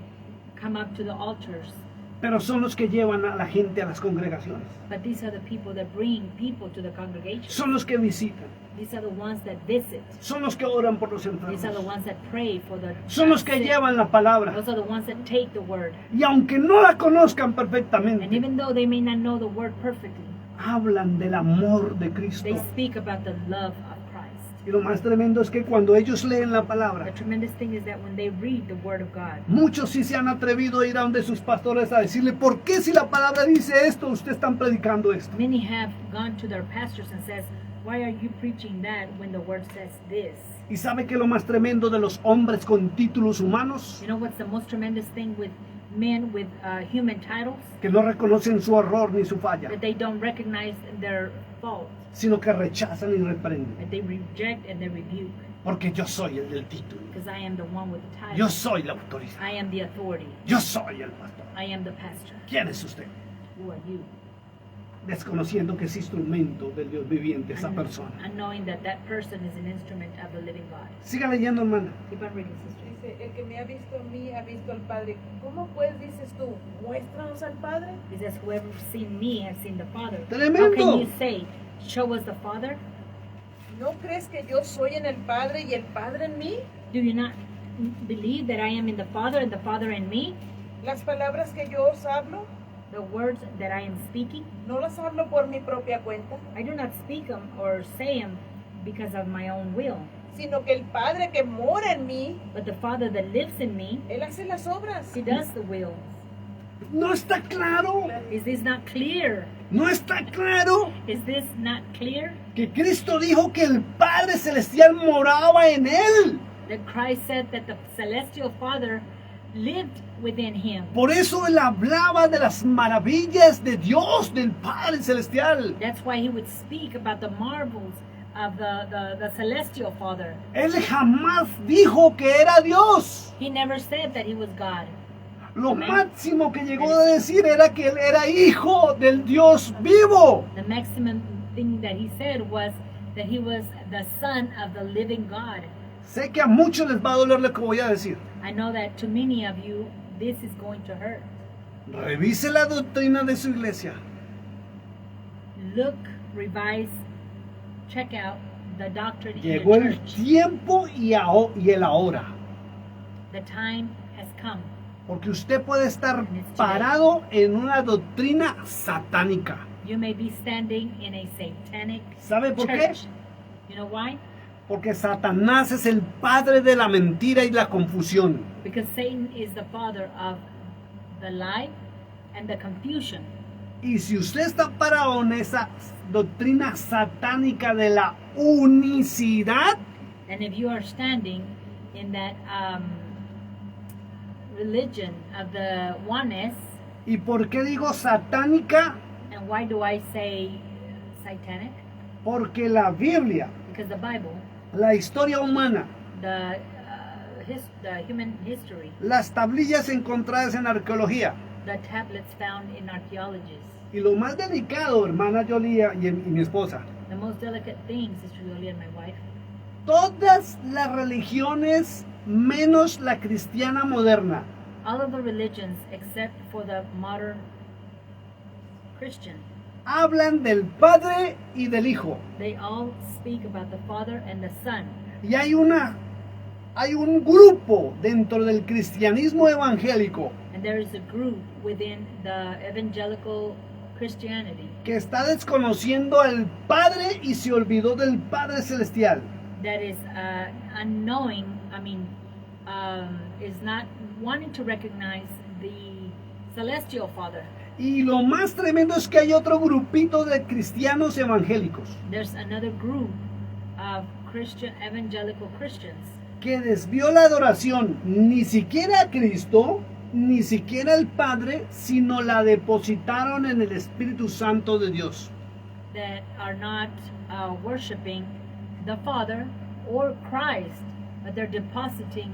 come up to the altars. Pero son los que llevan a la gente a las congregaciones. But these are the people that bring people to the congregation. Son los que visitan. These are the ones that visit. Son los que oran por los These are the enfermos. ones that pray for the Son los que sick. llevan la palabra. Those are the ones that take the word. Y aunque no la conozcan And perfectamente, even though they may not know the word perfectly, hablan del amor de Cristo. they speak about the love of Christ. Y lo más tremendo es que cuando ellos leen la The palabra, tremendous thing is that when they read the word of God, muchos sí se han atrevido a ir a donde sus pastores a decirle, ¿por qué si la palabra dice esto, ustedes están predicando esto? many have gone to their pastors and says, why are you preaching that when the word says this? ¿Y sabe que lo más tremendo de los hombres con títulos humanos? You know what's the most tremendous thing with men with human titles? Que no reconocen su error ni su falla, That they don't recognize their fault, sino que rechazan y reprenden. that they reject and they rebuke. Porque yo soy el del título. Because I am the one with the title. Yo soy la autoridad. I am the authority. Yo soy el pastor. I am the pastor. ¿Quién es usted? Who are you? Desconociendo que es instrumento del Dios viviente esa persona. And knowing that that person is an instrument of the living God. Siga leyendo, hermana. Keep on reading, sister. Dice, el que me ha visto a mí, ha visto al Padre. ¿Cómo pues dices tú, muéstranos al Padre? He says, whoever's seen me has seen the Father. Tremendo. How can you say, show us the Father? ¿No crees que yo soy en el Padre y el Padre en mí? Do you not believe that I am in the Father and the Father in me? Las palabras que yo os hablo, The words that I am speaking, no las hablo por mi propia cuenta, I do not speak them or say them because of my own will. sino que el Padre que mora en mí, But the Father that lives in me, Él hace las obras. He does the will. No está claro. Is this not clear? No está claro Is this not clear? que Cristo dijo que el Padre Celestial moraba en él. That Christ said that the celestial Father lived within him. Por eso él hablaba de las maravillas de Dios, del Padre Celestial. That's why he would speak about the marvels of the celestial Father. Él jamás dijo que era Dios. He never said that he was God. Lo máximo que llegó a decir era que él era hijo del Dios vivo. The maximum thing that he said was that he was the son of the living God. Sé que a muchos les va a doler lo que voy a decir. I know that to many of you, this is going to hurt. Revise la doctrina de su iglesia. Look, revise, check out the doctrine in Llegó the el church. tiempo y el ahora. The time has come. Porque usted puede estar parado en una doctrina satánica. You may be standing in a satanic ¿Sabe por qué? church. You know why? Porque Satanás es el padre de la mentira y la confusión. Because Satan is the father of the lie and the confusion. Y si usted está parado en esa doctrina satánica de la unicidad, And if you are standing in that religion of the oneness, ¿y por qué digo satánica? and why do I say satanic? Porque la Biblia, Because the Bible, la historia humana, the the human history, las tablillas encontradas en arqueología. the tablets found in archaeologies. Y lo más delicado, hermana Yolía y mi esposa, The most delicate thing, Sister Yoli and my wife, todas las religiones menos la cristiana moderna all of the religions except for the modern Christian, hablan del Padre y del Hijo. they all speak about the Father and the Son. Y hay un grupo dentro del cristianismo evangélico And there is a group within the evangelical Christianity que está desconociendo al Padre y se olvidó del Padre Celestial. that is unknowing, is not wanting to recognize the celestial Father. Y lo más tremendo es que hay otro grupito de cristianos evangélicos There's another group of evangelical Christians que desvió la adoración ni siquiera a Cristo, ni siquiera al Padre, sino la depositaron en el Espíritu Santo de Dios. that are not worshiping the Father or Christ, but they're depositing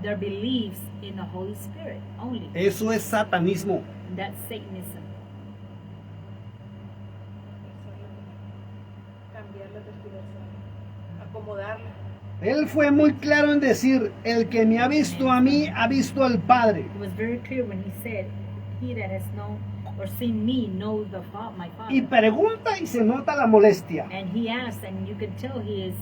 their beliefs in the Holy Spirit only. Eso es satanismo. And that's Satanism. Cambiar la tergiversación, acomodarla. Él fue muy claro en decir, el que me ha visto a mí, ha visto al Padre. It was very clear when he said, "He that has known or seen me knows my Y Father." pregunta y se nota la molestia. And he asked, and you can tell he is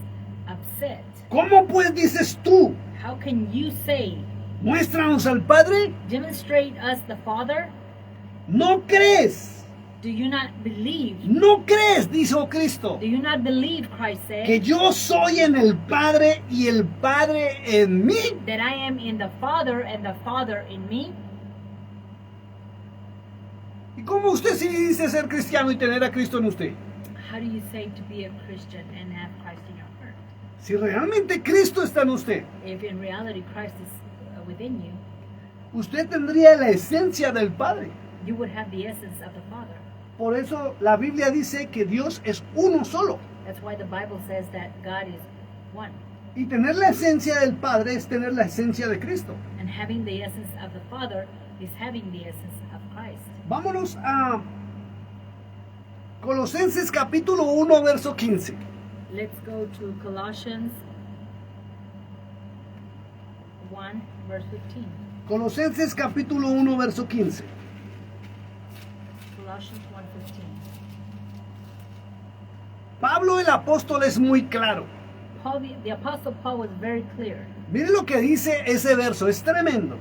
upset. ¿Cómo pues dices tú? How can you say, Muéstranos al Padre. demonstrate us the Father? ¿No crees? Do you not believe? ¿No crees, dijo Cristo, Do you not believe, Christ said, que yo soy en el Padre y el Padre en mí? that I am in the Father and the Father in me? ¿Y cómo usted sí dice ser cristiano y tener a Cristo en usted? How do you say to be a Christian and have Christ in your heart? Si realmente Cristo está en usted, If in reality Christ is within you, usted tendría la esencia del Padre. you would have the essence of the Father. Por eso la Biblia dice que Dios es uno solo. That's why the Bible says that God is one. Y tener la esencia del Padre es tener la esencia de Cristo. And having the essence of the Father is having the essence of Christ. Vámonos a Colosenses capítulo 1, verso 15. Let's go to Colossians 1, verse 15. Colosenses capítulo 1, verso 15. Colossians 1:15. Pablo el apóstol es muy claro. Paul, the Apostle Paul was very clear. Miren lo que dice ese verso, es tremendo.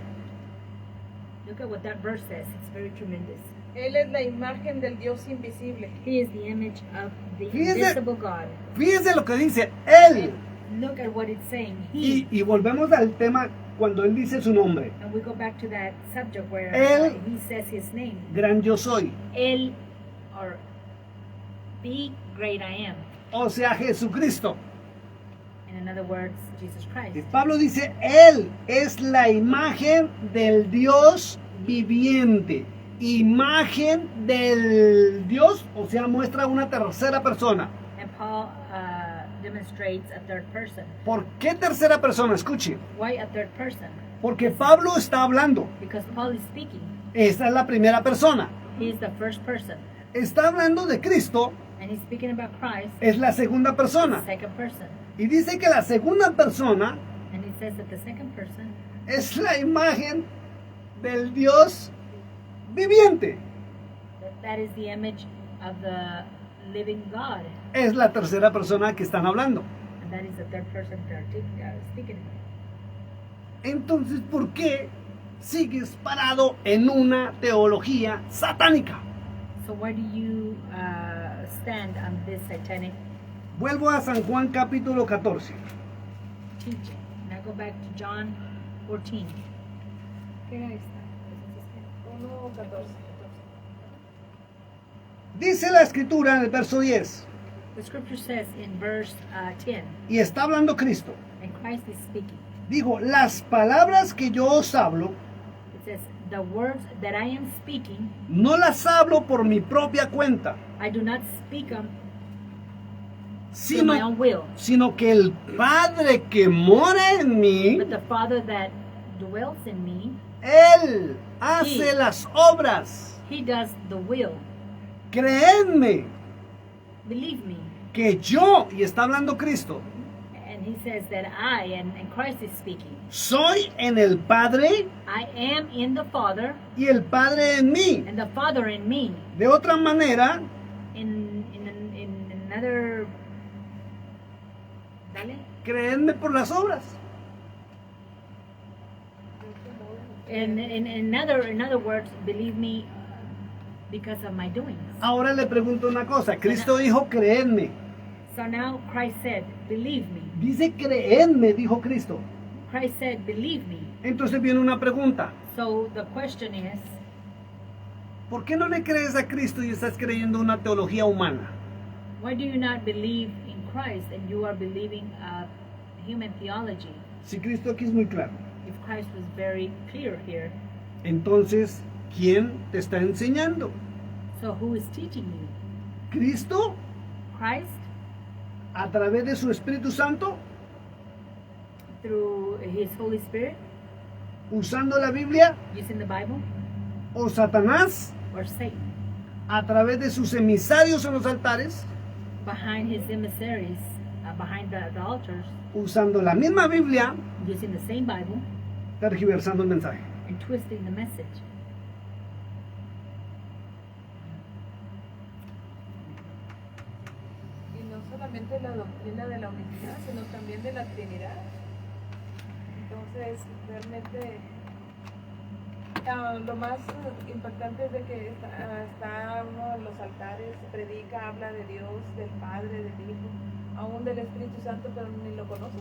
Look at what that verse says. It's very tremendous. Él es la imagen del Dios invisible. He is the image of the He is the- invisible God. Fíjense lo que dice él. Look at what it's saying. He. Y volvemos al tema cuando él dice su nombre. And we go back to that subject where Él. he says his name. Gran yo soy. El, or the great I am. O sea, Jesucristo. In other words, Jesus Christ. Y Pablo dice, él es la imagen del Dios viviente. Imagen del Dios, o sea, muestra una tercera persona. And Paul demonstrates a third person. ¿Por qué tercera persona? Escuche. Why a third person? Porque Pablo está hablando. Because Paul is speaking. Esta es la primera persona. He is the first person. Está hablando de Cristo. And he's speaking about Christ, Es la segunda persona. second person. Y dice que la segunda persona And he says that the second person es la imagen del Dios viviente. that is the image of the living God. Es la tercera persona que están hablando. And that is the third person they're speaking about. Entonces, ¿por qué sigues parado en una teología satánica? So where do you stand on this satanic Vuelvo a San Juan capítulo 14. teaching? And I go back to John 14. ¿Qué era esta? 1:14. Dice la escritura en el verso 10, The scripture says in verse 10, y está hablando Cristo. and Christ is speaking. Dijo, las palabras que yo os hablo, It says, the words that I am speaking, no las hablo por mi propia cuenta, I do not speak them through my own will. sino que el Padre que mora en mí, But the Father that dwells in me, Él hace las obras. He does the will. Creedme Believe me. que yo, y está hablando Cristo, And He says that I, and Christ is speaking, soy en el Padre I am in the Father, y el Padre en mí. and the Father in me. De otra manera, In another, dale. creedme por las obras. In other words, believe me because of my doings. Ahora le pregunto una cosa. Cristo dijo, creedme. So now Christ said, believe me. Dice, creedme, dijo Cristo. Christ said, believe me. Entonces viene una pregunta. So the question is, ¿Por qué no le crees a Cristo y estás creyendo una teología humana? why do you not believe in Christ and you are believing human theology? Si Cristo aquí es muy claro. If Christ was very clear here, Entonces, ¿quién te está enseñando? so who is teaching you? ¿Cristo Christ a través de su Espíritu Santo? through His Holy Spirit, ¿Usando la Biblia? using the Bible, ¿O Satanás or Satan a través de sus emisarios en los altares? behind his emissaries, behind the altars, Usando la misma Biblia, using the same Bible tergiversando el mensaje. and twisting the message? Y no solamente la doctrina de la unidad, sino también de la Trinidad. Entonces, realmente, lo más impactante es de que está uno en los altares, predica, habla de Dios, del Padre, del Hijo, aún del Espíritu Santo, pero ni lo conoces.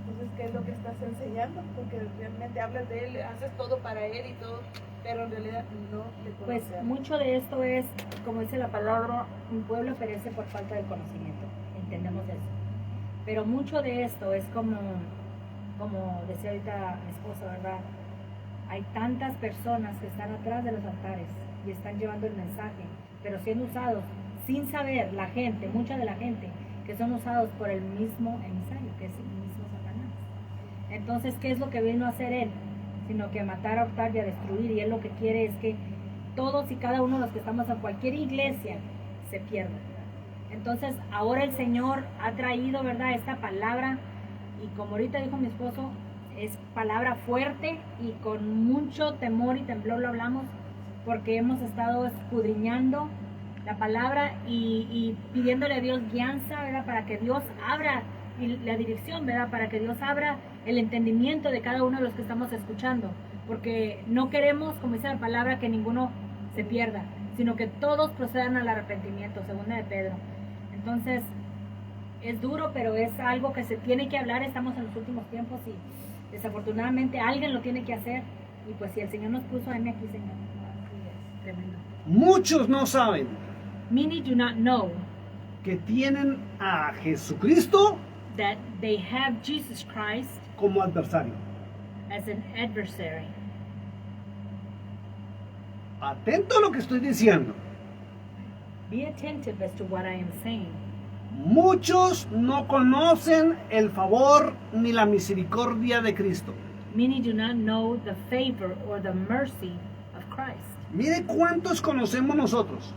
Entonces, ¿qué es lo que estás enseñando? Porque realmente hablas de Él, haces todo para Él y todo, pero en realidad no le Pues conoces. mucho de esto es, como dice la palabra, un pueblo perece por falta de conocimiento. Entendemos eso. Pero mucho de esto es como decía ahorita mi esposa, ¿verdad? Hay tantas personas que están atrás de los altares y están llevando el mensaje, pero siendo usados sin saber la gente, mucha de la gente, que son usados por el mismo emisario, que es el mismo Satanás. Entonces, ¿qué es lo que vino a hacer él? Sino que matar, a hurtar y a destruir, y él lo que quiere es que todos y cada uno de los que estamos en cualquier iglesia se pierdan. Entonces, ahora el Señor ha traído, ¿verdad?, esta palabra, y como ahorita dijo mi esposo, es palabra fuerte y con mucho temor y temblor lo hablamos, porque hemos estado escudriñando la palabra y pidiéndole a Dios guianza, ¿verdad?, para que Dios abra y la dirección, ¿verdad?, para que Dios abra el entendimiento de cada uno de los que estamos escuchando, porque no queremos, como dice la palabra, que ninguno se pierda, sino que todos procedan al arrepentimiento, segunda de Pedro. Entonces, es duro, pero es algo que se tiene que hablar. Estamos en los últimos tiempos y desafortunadamente alguien lo tiene que hacer, y pues si el Señor nos puso, heme aquí, Señor. Así es, tremendo. Muchos no saben Many do not know que tienen a Jesucristo that they have Jesus Christ como adversario. as an adversary. Atento a lo que estoy diciendo. Be attentive as to what I am saying. Muchos no conocen el favor ni la misericordia de Cristo. Many do not know the favor or the mercy of Christ. Mire cuántos conocemos nosotros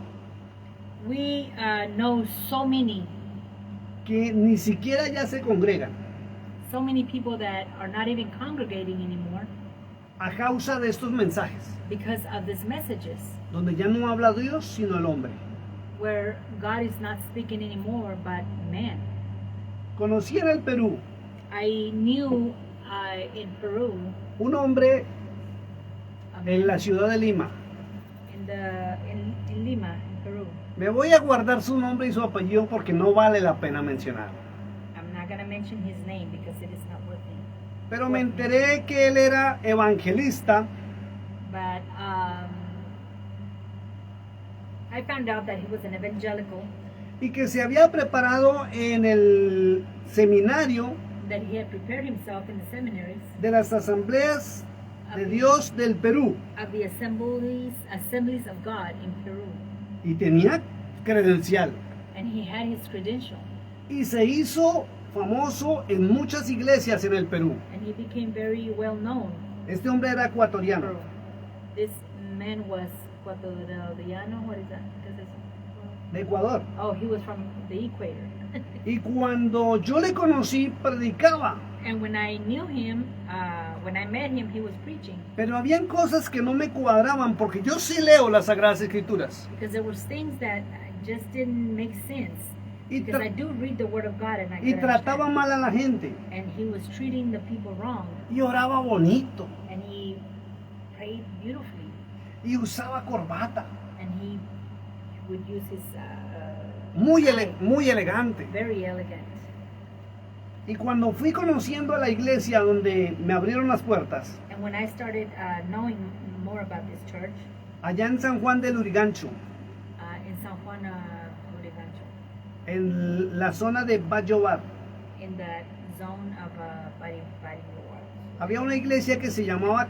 We know so many que ni siquiera ya se congregan people that are not even congregating anymore a causa de estos mensajes, because of these messages, donde ya no habla Dios sino el hombre. where God is not speaking anymore but man. Conocí en el Perú I knew in Peru, un hombre a en man la ciudad de Lima. in Lima, in Peru. Me voy a guardar su nombre y su apellido porque no vale la pena mencionar. I'm not going to mention his name because it is not worth it. Pero me enteré que él era evangelista But I found out that he was an evangelical, y que se había preparado en el seminario that he had prepared himself in the seminaries de las asambleas de Dios del Perú of the assemblies of God in Peru, y tenía credencial. And he had his credential. y se hizo famoso en muchas iglesias en el Perú. And he became very well known. Este hombre era ecuatoriano. This man was ecuatoriano. What is that? ¿Qué es eso? De Ecuador. Oh, he was from the equator. Y cuando yo le conocí, predicaba. And when I knew him, when I met him, he was preaching. Pero habían cosas que no me cuadraban porque yo sí leo las Sagradas Escrituras. Because there was things that just didn't make sense. Y, Because tra- I do read the Word of God and I y could trataba understand. mal a la gente. And he was treating the people wrong. Y oraba bonito. And he prayed beautifully. Y usaba corbata. And he would use his Muy elegante. very elegant. Y cuando fui conociendo a la iglesia donde me abrieron las puertas, And when I started knowing more about this church allá en San Juan del Urigancho, in San Juan, Urigancho, en la zona de Vallobar, in the zone of Bari War, había una iglesia que se llamaba,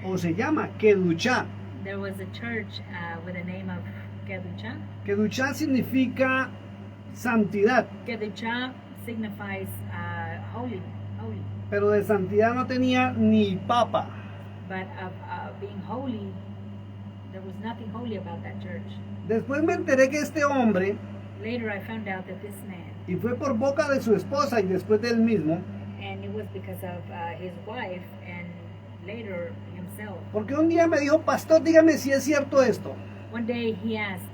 o se llama, Keduchá. there was a church with the name of Keducha. Keduchá significa santidad, Keducha signifies holy, pero de santidad no tenía ni papa. but of being holy, there was nothing holy about that church. Después me enteré que este hombre, Later I found out that this man, y fue por boca de su esposa y después de él mismo, and it was because of his wife and later himself. porque un día me dijo, pastor, dígame si es cierto esto. One day he asked,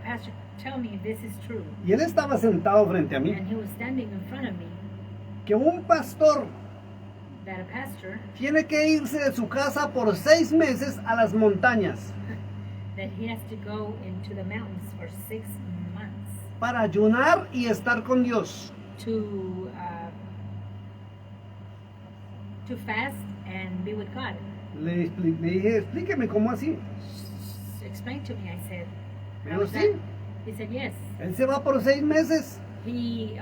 Pastor, tell me if this is true. Y él estaba sentado frente a mí, And he was standing in front of me, que un pastor that a pastor, tiene que irse de su casa por 6 meses a las montañas that he has to go into the mountains for 6 months para ayunar y estar con Dios. to fast and be with God. Le dije, explíqueme cómo así. Explain to me, I said. Me How dijo, is sí, that? He said, yes. él se va por 6 meses She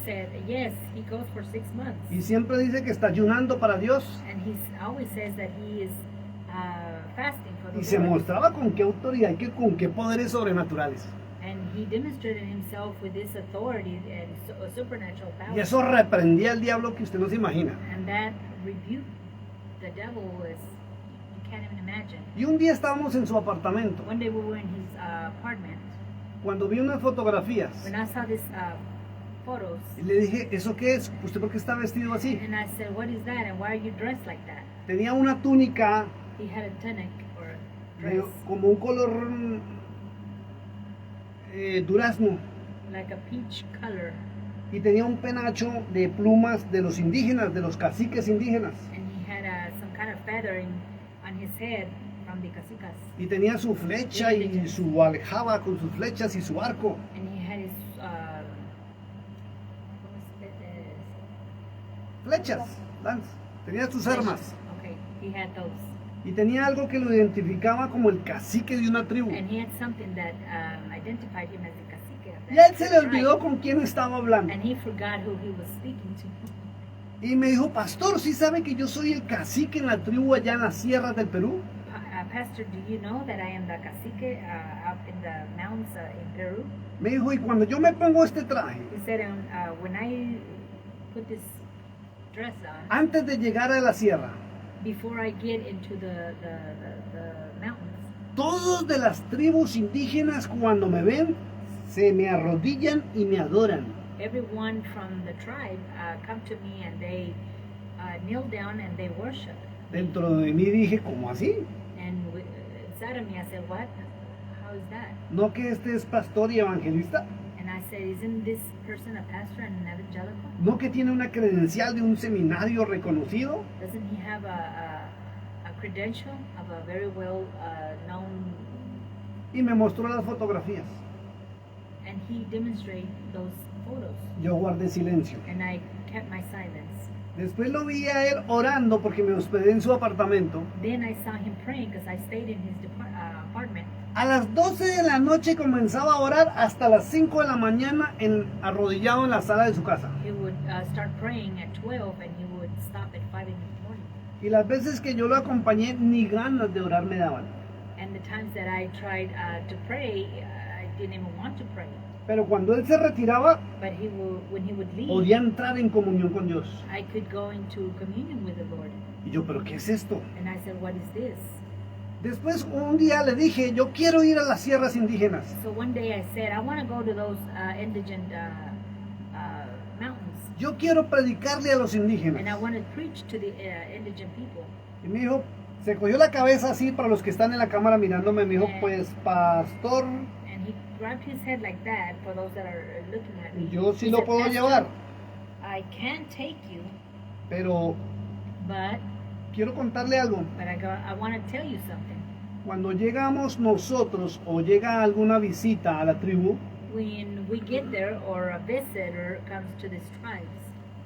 said, yes, he goes for 6 months. y siempre dice que está ayunando para Dios. And he always says that he is fasting for the Y se Lord. mostraba con qué autoridad y con qué poderes sobrenaturales. And he demonstrated himself with this authority and supernatural power. Y eso reprendía al diablo que usted no se imagina. And that rebuked the devil was, you can't even imagine. Y un día estábamos en su apartamento One day we were in his apartment. cuando vi unas fotografías When I saw these photos, y le dije, ¿eso qué es? ¿Usted por qué está vestido así? and I said, what is that and why are you dressed like that? Tenía una túnica He had a tunic or de- dress, como un color durazno like a peach color, y tenía un penacho de plumas de los indígenas, de los caciques indígenas. and he had some kind of feathering on his head from the cacicas, Y tenía su flecha y su aljaba con sus flechas y su arco. and he had his Flechas, lanzas. Tenía sus armas. Okay, he had those, Y tenía algo que lo identificaba como el cacique de una tribu. and he had something that identified him as the cacique of Y a él se that le tribe. olvidó con quién estaba hablando. And he forgot who he was speaking to. Y me dijo, pastor, ¿sí sabe que yo soy el cacique en la tribu allá en las sierras del Perú? Pastor, do you know that I am the cacique up in the mountains in Peru? Me dijo, y cuando yo me pongo este traje, He said, when I put this dress on, antes de llegar a la sierra, before I get into the mountains, todos de las tribus indígenas cuando me ven, se me arrodillan y me adoran. everyone from the tribe come to me and they kneel down and they worship. Dentro de mí dije, ¿cómo así? And inside of me, I said, what? How is that? ¿No que este es pastor y evangelista? And I said, isn't this person a pastor and an evangelical? ¿No que tiene una credencial de un seminario reconocido? Doesn't he have a credential of a very well known, Y me mostró las fotografías. and he demonstrated those photos, Yo guardé silencio. and I kept my silence. Después lo vi a él orando porque me hospedé en su apartamento. Then I saw him praying because I stayed in his apartment. A las 12 de la noche comenzaba a orar hasta las 5 de la mañana arrodillado en la sala de su casa. He would start praying at 12 and he would stop at 5 in the morning. Y las veces que yo lo acompañé, ni ganas de orar me daban. And the times that I tried to pray, I didn't even want to pray. Pero cuando él se retiraba, But when he would leave, podía entrar en comunión con Dios. I could go into communion with the Lord. Y yo, ¿pero qué es esto? And I said, what is this? Después un día le dije, yo quiero ir a las sierras indígenas. So one day I said, I want to go to those indigent mountains. Yo quiero predicarle a los And I indígenas. want to preach to the indigent people. Y me dijo, se cogió la cabeza así para los que están en la cámara mirándome. Me dijo, pues pastor, And he grabbed his head like that for those that are looking at me. yo sí He lo said, puedo "Pastor, llevar, I can take you, pero but quiero contarle algo. I want to tell you something. Cuando llegamos nosotros o llega alguna visita a la tribu, When we get there or a visitor comes to these tribes,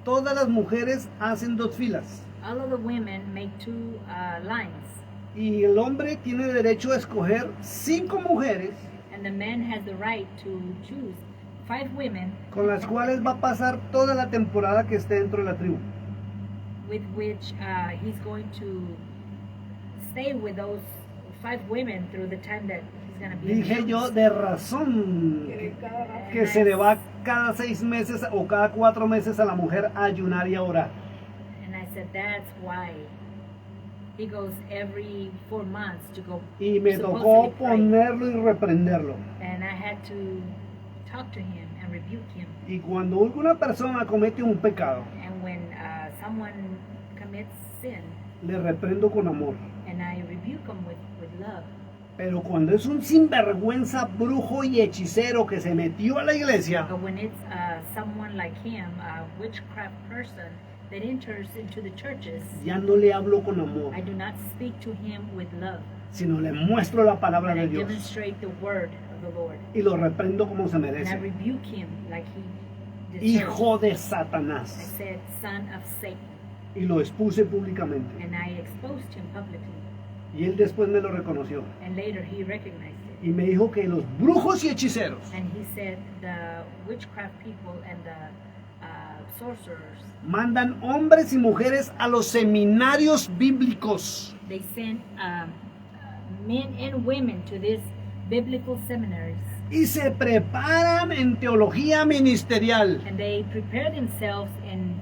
todas las mujeres hacen 2 filas. all of the women make 2 lines. Y el hombre tiene derecho a escoger 5 mujeres And the man has the right to choose 5 women con las cuales va a pasar toda la temporada que esté dentro de la tribu. with which he's going to stay with those 5 women through the time that he's going to be in the Dije yo, mountains. de razón Que cada rato- que se le va cada 6 meses o cada 4 meses a la mujer a ayunar y a orar. And I said, that's why he goes every 4 months to go. Y me supposedly tocó pray. ponerlo y reprenderlo. And I had to talk to him and rebuke him. Y cuando una persona comete un pecado, And when someone commits sin, le reprendo con amor. and I rebuke him with love. Pero cuando es un sinvergüenza, brujo y hechicero que se metió a la iglesia, But when it's someone like him, a witchcraft person that enters into the churches, ya no le hablo con amor, I do not speak to him with love, sino le muestro la palabra but I de Dios demonstrate the word of the Lord. y lo reprendo como se And I merece. rebuke him like he deserves. Hijo de I Satanás. said, son of Satan. Y lo expuse públicamente. And I exposed him publicly. Y él después me lo reconoció. And later he recognized it. Y me dijo que los brujos y hechiceros And he said the witchcraft people and the sorcerers, mandan hombres y mujeres a los seminarios bíblicos. they send men and women to these biblical seminaries. Y se preparan en teología ministerial. And they prepare themselves in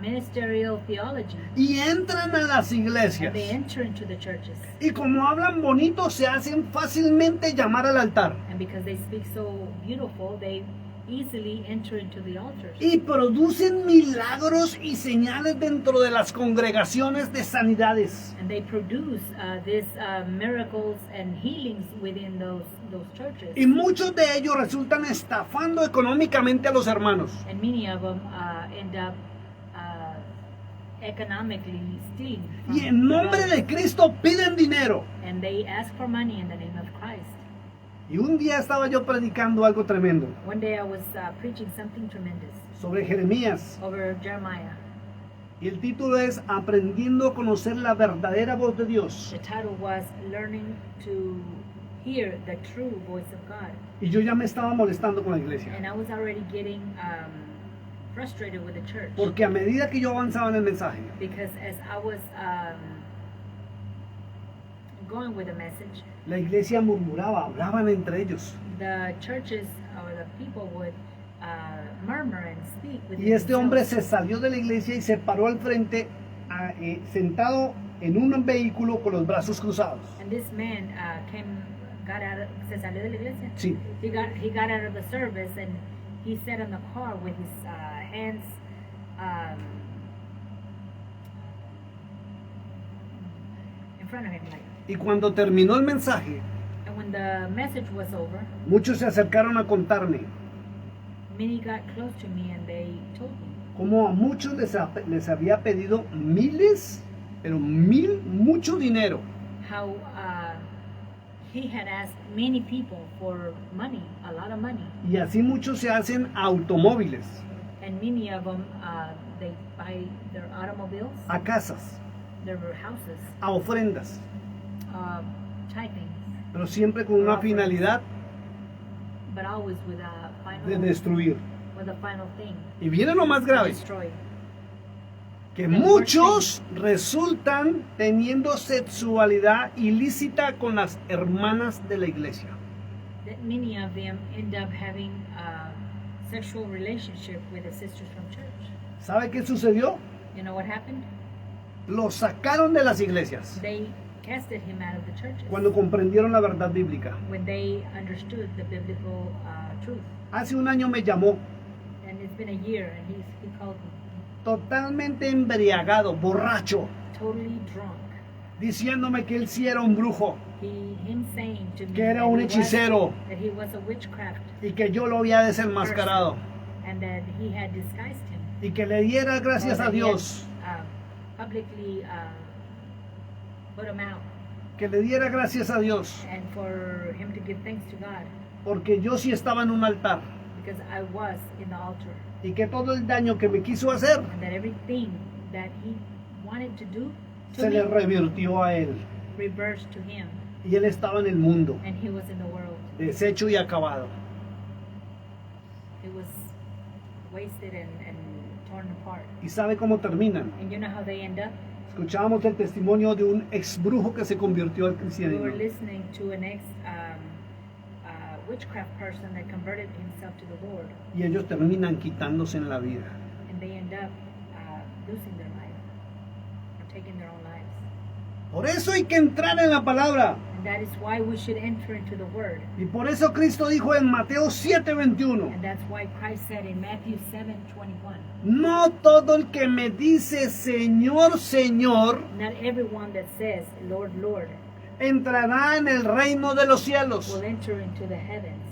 ministerial theology. Y entran a las And iglesias. they enter into the churches. Y como hablan bonito, se hacen fácilmente llamar al altar. And because they speak so beautiful, they easily enter into the altars. Y producen milagros y señales dentro de las congregaciones de sanidades. And they produce these miracles and healings within those churches. Y muchos de ellos resultan estafando económicamente a los hermanos. And many of them end up economically stealing. from Y en nombre others. de Cristo piden dinero. And they ask for money in the name of Christ. Y un día estaba yo predicando algo tremendo One day I was preaching something tremendous sobre Jeremías. over Jeremiah. Y el título es Aprendiendo a conocer la verdadera voz de Dios. The title was Learning to Hear the True Voice of God. Y yo ya me estaba molestando con la iglesia. And I was already getting frustrated with the church. Porque a medida que yo avanzaba en el mensaje, Because as I was going with the message, la iglesia murmuraba, hablaban entre ellos. the churches or the people would murmur and speak with Y este hombre themselves. se salió de la iglesia y se paró al frente, sentado en un vehículo con los brazos cruzados. And this man se salió de la iglesia. Sí. He got out of the service and he sat in the car with his hands in front of him, like. Y cuando terminó el mensaje, And when the message was over, muchos se acercaron a contarme many got close to me and they told me cómo a muchos les había pedido miles, pero mucho dinero. how he had asked many people for money, a lot of money, Y así muchos se hacen automóviles, and many of them they buy their automobiles, a casas, their houses, a ofrendas, tithing, pero siempre con una finalidad but always with a de final, destruir. with a final thing, Y viene lo más to grave, destroy. que muchos resultan teniendo sexualidad ilícita con las hermanas de la iglesia. that many of them end up having a sexual relationship with the sisters from church. ¿Sabe qué sucedió? You know what happened? Lo sacaron de las iglesias They casted him out of the churches cuando comprendieron la verdad bíblica. when they understood the biblical truth. Hace un año me llamó And it's been a year, and he called me totalmente embriagado, borracho, totally drunk. diciéndome que él sí era un brujo Him saying to me que era that un he was- hechicero that he was a witchcraft y que yo lo había desenmascarado and that he had disguised him. y que le diera gracias Or a that he Dios, had, publicly put him out, que le diera gracias a Dios, and for him to give thanks to God porque yo sí estaba en un altar because I was in the altar, y que todo el daño que me quiso hacer and that everything that he wanted to do to se me le revirtió a él reversed to him, y él estaba en el mundo, and he was in the world. deshecho y acabado. He was wasted and torn apart. ¿Y sabe cómo terminan? And you know how they end up? Escuchábamos el testimonio de un ex brujo que se convirtió al We cristianismo. were listening to an witchcraft person that converted himself to the Lord, Y ellos terminan quitándose en la vida. and they end up losing their life or taking their own lives. Por eso hay que entrar en la palabra. And that is why we should enter into the Word. Y por eso Cristo dijo en Mateo 7:21, And that's why Christ said in Matthew 7:21, no todo el que me dice Señor, Señor, not everyone that says, Lord, Lord, entrará en el reino de los cielos. will enter into the heavens.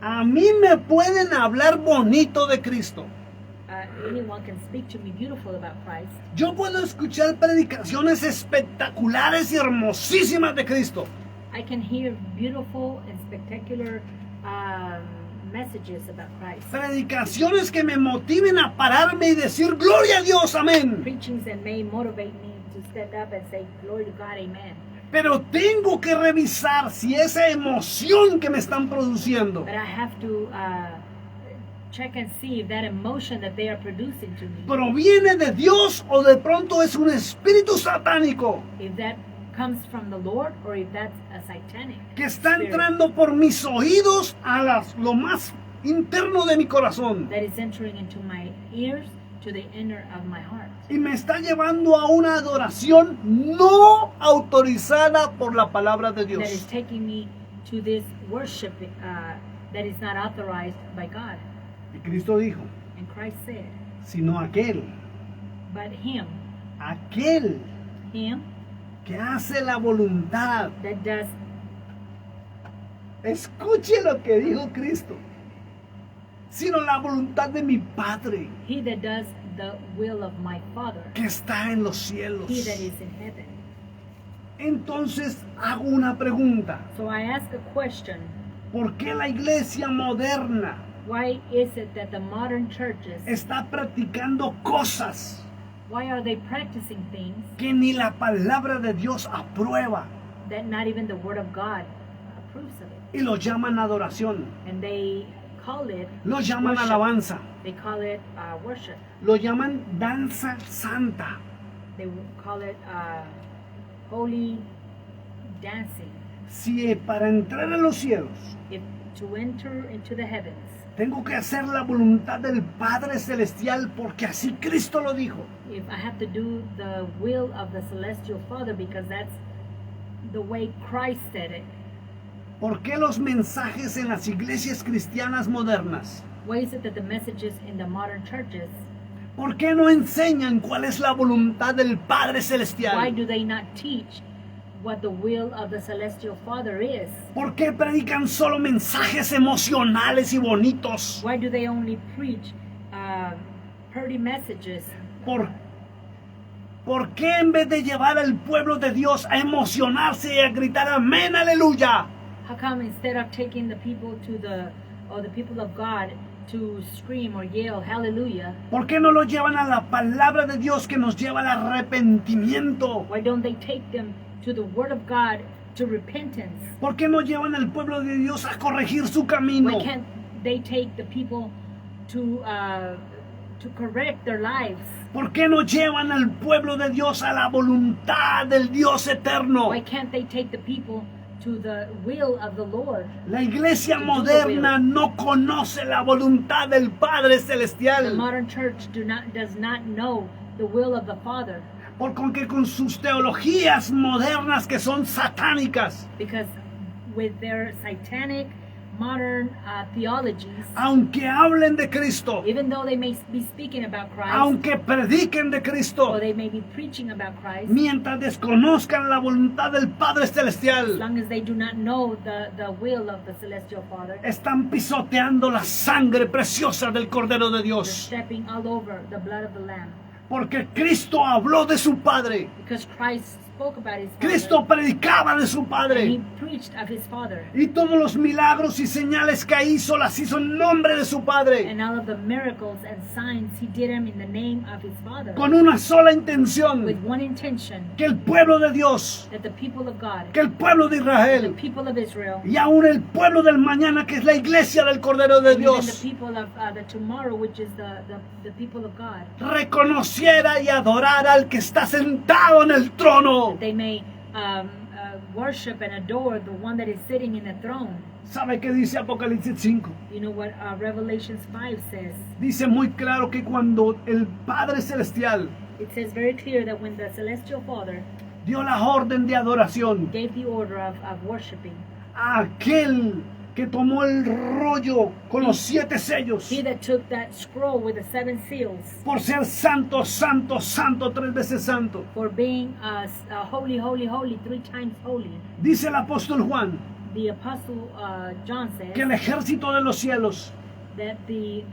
A mí me pueden hablar bonito de Cristo. Anyone can speak to me beautiful about Christ. Yo puedo escuchar predicaciones espectaculares y hermosísimas de Cristo. I can hear beautiful and spectacular messages about Christ. Predicaciones que me motiven a pararme y decir gloria a Dios, amén. Preachings that may motivate me to stand up and say, glory to God, amen. Pero tengo que revisar si esa emoción que me están produciendo But I have to check and see if that emotion that they are producing to me, proviene de Dios o de pronto es un espíritu satánico if that comes from the Lord or if that's a satanic que está spirit entrando por mis oídos a lo más interno de mi corazón that is entering into my ears to the inner of my heart. y me está llevando a una adoración no autorizada por la palabra de That is Dios. taking me to this worship that is not authorized by God. Y Cristo dijo, And Christ said, sino aquel but him que hace la voluntad. that does, Escuche lo que dijo Cristo, sino la voluntad de mi Padre he that does the will of my Father, que está en los cielos. he that is in heaven. Entonces hago una pregunta. So I ask a question, ¿Por qué la iglesia moderna why is it that the modern churches, está practicando cosas why are they practicing things que ni la palabra de Dios aprueba that not even the Word of God approves of it? y lo llaman adoración, And they call it lo llaman worship. alabanza, They call it worship. lo llaman danza santa? They call it holy dancing. Si para entrar a los cielos If to enter into the heavens, tengo que hacer la voluntad del Padre Celestial porque así Cristo lo dijo, if I have to do the will of the celestial Father because that's the way Christ said it, ¿por qué los mensajes en las iglesias cristianas modernas? why is it that the messages in the modern churches, ¿Por qué no enseñan cuál es la voluntad del Padre why Celestial? do they not teach what the will of the celestial Father is? ¿Por qué predican solo mensajes emocionales y bonitos? Why do they only preach pretty messages? ¿Por qué en vez de llevar al pueblo de Dios a emocionarse y a gritar amén, aleluya? How come instead of taking the people to the people of God to scream or yell hallelujah, ¿Por qué no lo llevan a la palabra de Dios que nos lleva al arrepentimiento? why don't they take them to the Word of God to repentance? ¿Por qué no llevan al pueblo de Dios a corregir su camino? Why can't they take the people to correct their lives? ¿Por qué no llevan al pueblo de Dios a la voluntad del Dios eterno? Why can't they take the people to the will of the Lord. La iglesia moderna no conoce la voluntad del Padre The Celestial. modern church does not know the will of the Father, Porque con sus teologías modernas que son satánicas, because with their satanic modern theologies, aunque hablen de Cristo, even though they may be speaking about Christ, aunque prediquen de Cristo, or they may be preaching about Christ, mientras desconozcan la voluntad del Padre as Celestial, long as they do not know the will of the Celestial Father, están pisoteando la sangre preciosa del Cordero de they're Dios. stepping all over the blood of the Lamb. Porque Cristo habló de su Padre. Because Christ spoke about his Father, Cristo predicaba de su and he Padre. preached of his Father. Y todos los milagros y señales que hizo las hizo en nombre de su Padre. And all of the miracles and signs, he did them in the name of his Father, Con una sola with intención. one intention, Que el pueblo de Dios, that the people of God, que el pueblo de the Israel people of Israel, y aún el pueblo del mañana que es la iglesia del Cordero de and even the Dios, people of the tomorrow, which is the people of God, reconociera y adorara al que está sentado en el trono. they may worship and adore the one that is sitting in the throne. ¿Sabe qué dice Apocalipsis 5? You know what Revelations 5 says? Dice muy claro que cuando el Padre Celestial It says very clear that when the Celestial Father dio la orden de adoración gave the order of worshiping, a aquel que tomó el rollo con los 7 sellos, he that took that scroll with the 7 seals, por ser santo, santo, santo, 3 veces santo. for being holy, holy, holy, 3 times holy. Dice el apóstol Juan The Apostle John que el says ejército de los cielos that the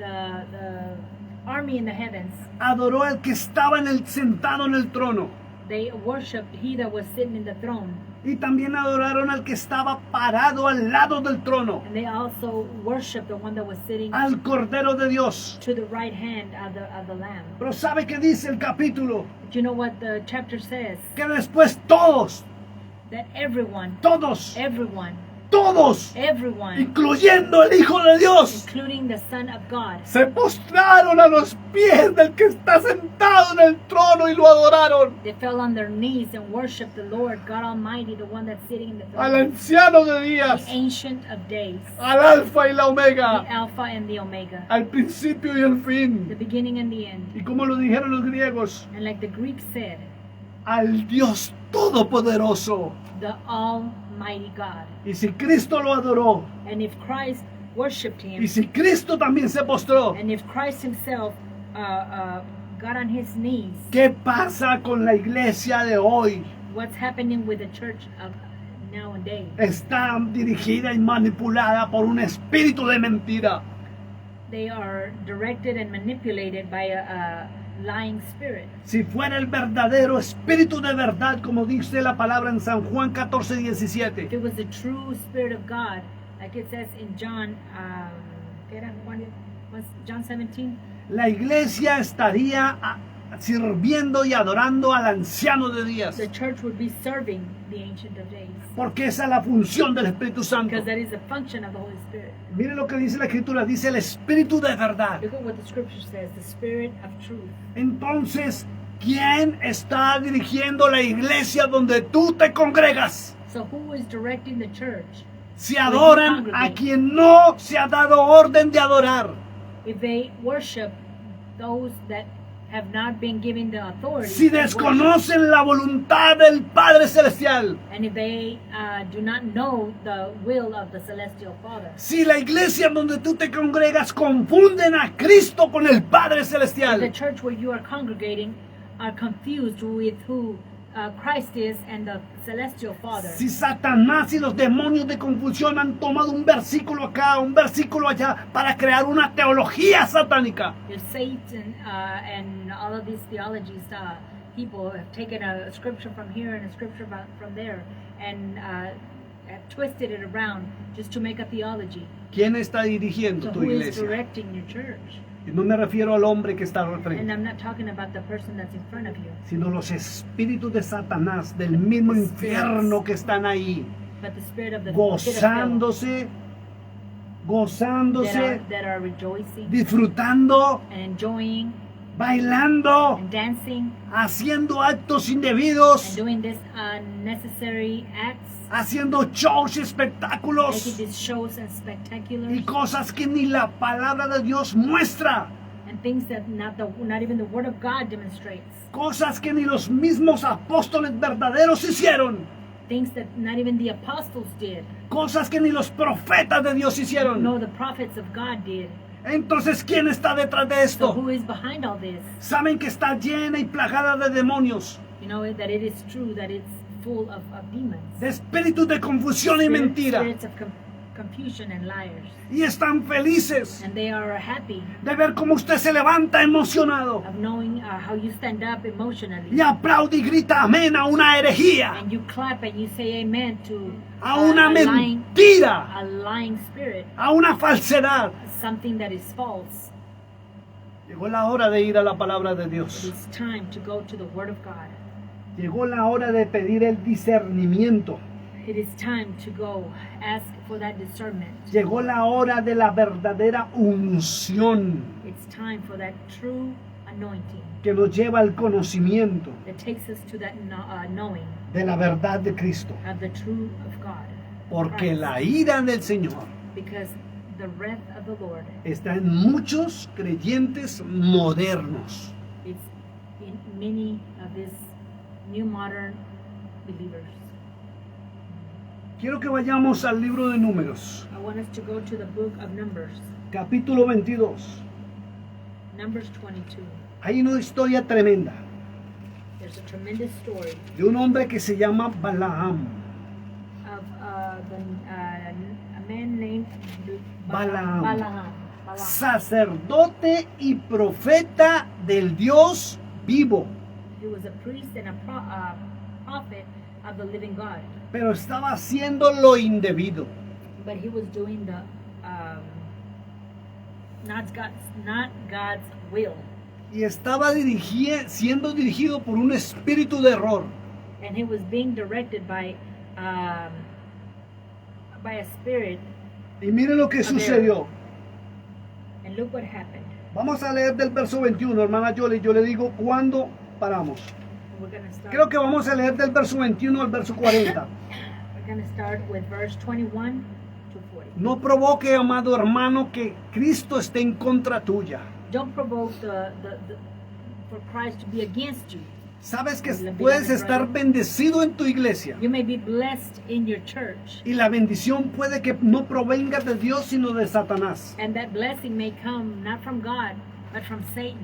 army in the heavens, adoró al que estaba sentado en el trono. they worshipped he that was sitting in the throne, Y también adoraron al que estaba parado al lado del trono, and they also worshipped the one that was sitting al Cordero de Dios. to the right hand of the Lamb. Pero ¿sabe qué dice el capítulo? But you know what the chapter says? Que después todos, That everyone, todos, todos, incluyendo el Hijo de Dios, including the Son of God, se postraron a los pies del que está sentado en el trono y lo adoraron. they fell on their knees and worshiped the Lord God Almighty, the one that's sitting in the Al throne, anciano de the días, Ancient of Days, al alfa y la the omega, Alpha and the Omega, al principio y el the fin. beginning and the end. Y como lo dijeron los griegos, And like the Greeks said, al Dios Todopoderoso. the Almighty God. Y si Cristo lo adoró, And if Christ worshipped him, y si Cristo también se postró, and if Christ himself got on his knees, ¿qué pasa con la iglesia de hoy? what's happening with the church of nowadays? Está dirigida y manipulada por un espíritu de mentira. They are directed and manipulated by a lying spirit. Si fuera el verdadero espíritu de verdad, como dice la palabra en San Juan 14:17, If it was the true spirit of God, like it says in John, John 17, la iglesia estaría sirviendo y adorando al anciano de días, the church would be serving the Ancient of Days, porque esa es la función del Espíritu Santo. because that is the function of the Holy Spirit. Mire lo que dice la Escritura, dice el espíritu de verdad. Look at what the scripture says, the spirit of truth. Entonces, ¿quién está dirigiendo la iglesia donde tú te congregas? So who is directing the church? Si adoran a quien no se ha dado orden de adorar. If they worship those that have not been given the authority, Si to worship, desconocen la voluntad del Padre Celestial. and if they do not know the will of the Celestial Father, Si la iglesia donde tú te congregas confunden a Cristo con el Padre the Celestial. church where you are congregating are confused with who Christ is and the Celestial Father. Si Satanás y los demonios de confusión han tomado un versículo acá, un versículo allá, para crear una teología satánica. If Satan and all of these theologies, people have taken a scripture from here and a scripture from there and have twisted it around just to make a theology. ¿Quién está dirigiendo So tu who is iglesia? directing your church? Y no me refiero al hombre que está al And frente, I'm not talking about the person that's in front of you, sino los espíritus de Satanás, del mismo infierno que están ahí, but the spirit of the pit of hell gozándose, that are rejoicing disfrutando and enjoying bailando, and dancing haciendo actos and indebidos, doing this unnecessary acts, haciendo shows y making espectáculos these shows and y spectaculars, cosas que ni la palabra de Dios muestra, and things that not even the Word of God demonstrates, cosas que ni los mismos apóstoles verdaderos hicieron, things that not even the apostles did, cosas que ni los profetas de Dios hicieron. nor the prophets of God did. Entonces, ¿quién está detrás de So esto? who is behind all this? Saben que está llena y plagada de demonios, You know that it is true that it's full of demons, de espíritus de confusión y mentira, spirits of confusion and liars, y están felices and they are happy de ver cómo usted se levanta emocionado of knowing how you stand up emotionally, y aplaude y grita amén a una herejía, and you clap and you say amen to a una a lying mentira, spirit, a una falsedad. something that is false. Llegó la hora de ir a la palabra de It Dios. is time to go to the Word of God. Llegó la hora de pedir el discernimiento. It is time to go ask for that discernment. Llegó la hora de la verdadera unción It's time for that true anointing que nos lleva al conocimiento that takes us to that knowing de la verdad de Cristo. of the truth of God. Porque Christ. la ira del Señor Because the wrath of the Lord, está en muchos creyentes modernos. it's in many of these new modern believers. Quiero que vayamos al libro de Números, I want us to go to the book of Numbers, capítulo 22. Numbers 22. Hay una historia tremenda There's a tremendous story de un hombre que se llama Balaam. of a man named Balaam. Balaam. Sacerdote y profeta del Dios vivo, He was a priest and a prophet of the living God, pero estaba haciendo lo indebido. but he was doing the not God's will, Y estaba siendo dirigido por un espíritu de error. and he was being directed by a spirit. Y mire lo que sucedió. And look what happened. Vamos a leer del verso 21, hermana Yoli. Yo le digo cuándo paramos. We're gonna start. Creo que vamos a leer del verso 21 al verso 40. We're gonna start with verse 21 to 40. No provoque, amado hermano, que Cristo esté en contra tuya. Don't provoke for Christ to be against you. Sabes que puedes estar bendecido en tu iglesia. You may be blessed in your church, Y la bendición puede que no provenga de Dios, sino de Satanás. and that blessing may come not from God, but from Satan,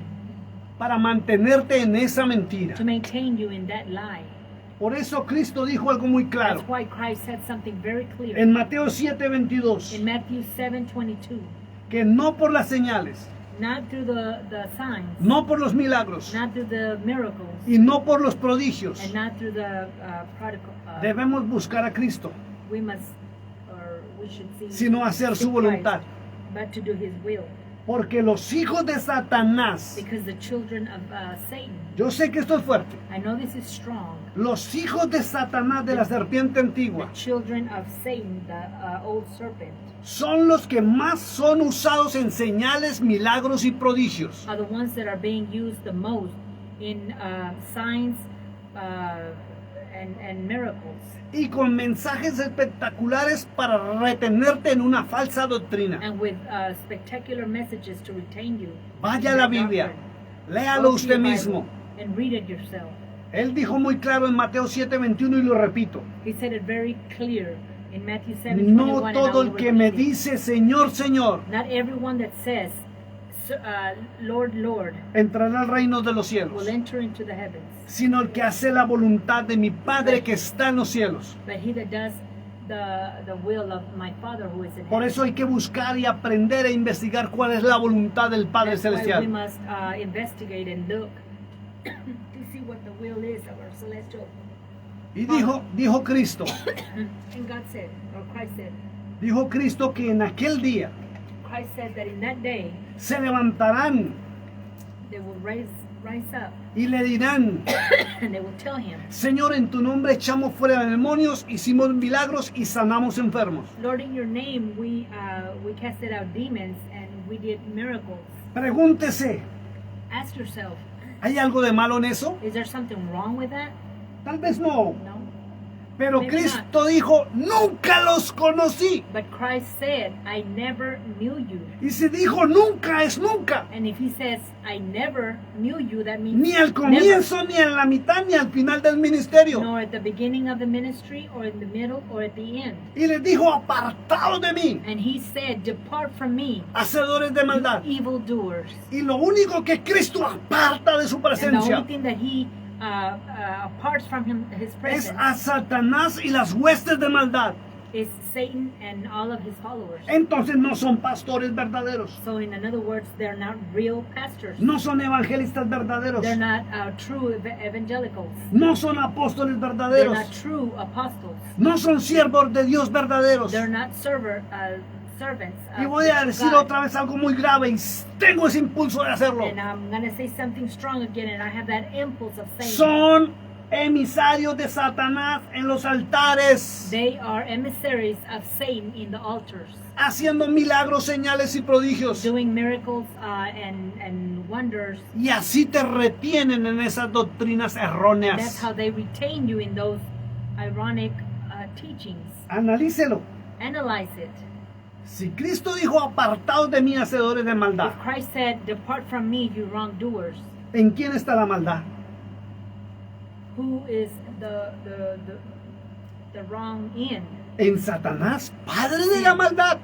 Para mantenerte en esa mentira. to maintain you in that lie. Por eso Cristo dijo algo muy claro. That's why Christ said something very clear En Mateo 7:22. in Matthew 7:22. Que no por las señales, Not through the signs, no por los milagros not through the miracles, y no por los prodigios and not through the prodigal. debemos buscar a Cristo, We should see, sino hacer su seek voluntad. Christ, but to do His will. Porque los hijos de Satanás, Because the children of Satan, yo sé que esto es fuerte, I know this is strong. los hijos de Satanás, de la serpiente antigua, The children of Satan, the old serpent, son los que más son usados en señales, milagros y prodigios. are the ones that are being used the most in signs and miracles, Y con mensajes espectaculares para retenerte en una falsa doctrina. and with spectacular messages to retain you. Vaya a in la that Biblia, doctrine. léalo Go to usted your Bible mismo. and read it yourself. Él dijo muy claro en Mateo 7:21 y lo repito. He said it very clear in Matthew No 7:21. todo el que me dice Señor, Señor, Not everyone that says, Lord, Lord, entrará al reino de los cielos, will enter into the heavens, sino el que hace la voluntad de mi Padre que está en los cielos. but he that does the will of my Father who is in Por heaven. eso hay que buscar y aprender e investigar cuál es la voluntad del Padre That's why we Celestial. must investigate and look to see what the will is of our celestial. Y dijo Cristo, And God said, or Christ dijo Cristo que en aquel día said that in that day se levantarán they will rise up y le dirán, and they will tell him, Señor, en tu nombre echamos fuera demonios, hicimos milagros y sanamos enfermos. Lord, in your name we casted out demons and we did miracles. Pregúntese, Ask yourself, ¿Hay algo de malo en eso? is there something wrong with that? Tal vez no. No. Pero Maybe Cristo dijo, nunca los conocí. But Christ said, I never knew you. Y si dijo nunca, es nunca. And if he says, I never knew you, that means Ni al comienzo, ni en la mitad, ni al final del ministerio. nor at the beginning of the ministry, or in the middle, or at the end. Y les dijo, apartados de mí, And he said, depart from me, hacedores de maldad. evildoers. Y lo único que Cristo aparta de su And the presencia only thing that he aparts from his es presence a Satanás y las huestes de maldad. is Satan and all of his followers. Entonces no son pastores verdaderos. So in other words, they're not real pastors. No son evangelistas verdaderos. They're not true evangelicals. No son apóstoles They're verdaderos. not true apostles. No son siervos de Dios verdaderos. They're not servants. Y of voy the a true decir God. otra vez algo muy grave y tengo ese impulso de hacerlo. And I'm going to say something strong again, and I have that impulse of saying Son emisarios de Satanás en los altares, they are emissaries of Satan in the altars, haciendo milagros, señales y prodigios. doing miracles and wonders. Y así te retienen en esas doctrinas That's erróneas. how they retain you in those ironic teachings. Analícelo. Analyze it. Si Cristo dijo, apartados de mí, hacedores de maldad, If Christ said, depart from me, you wrongdoers, ¿en quién está la maldad? who is the wrong in? En Satanás, padre de la maldad.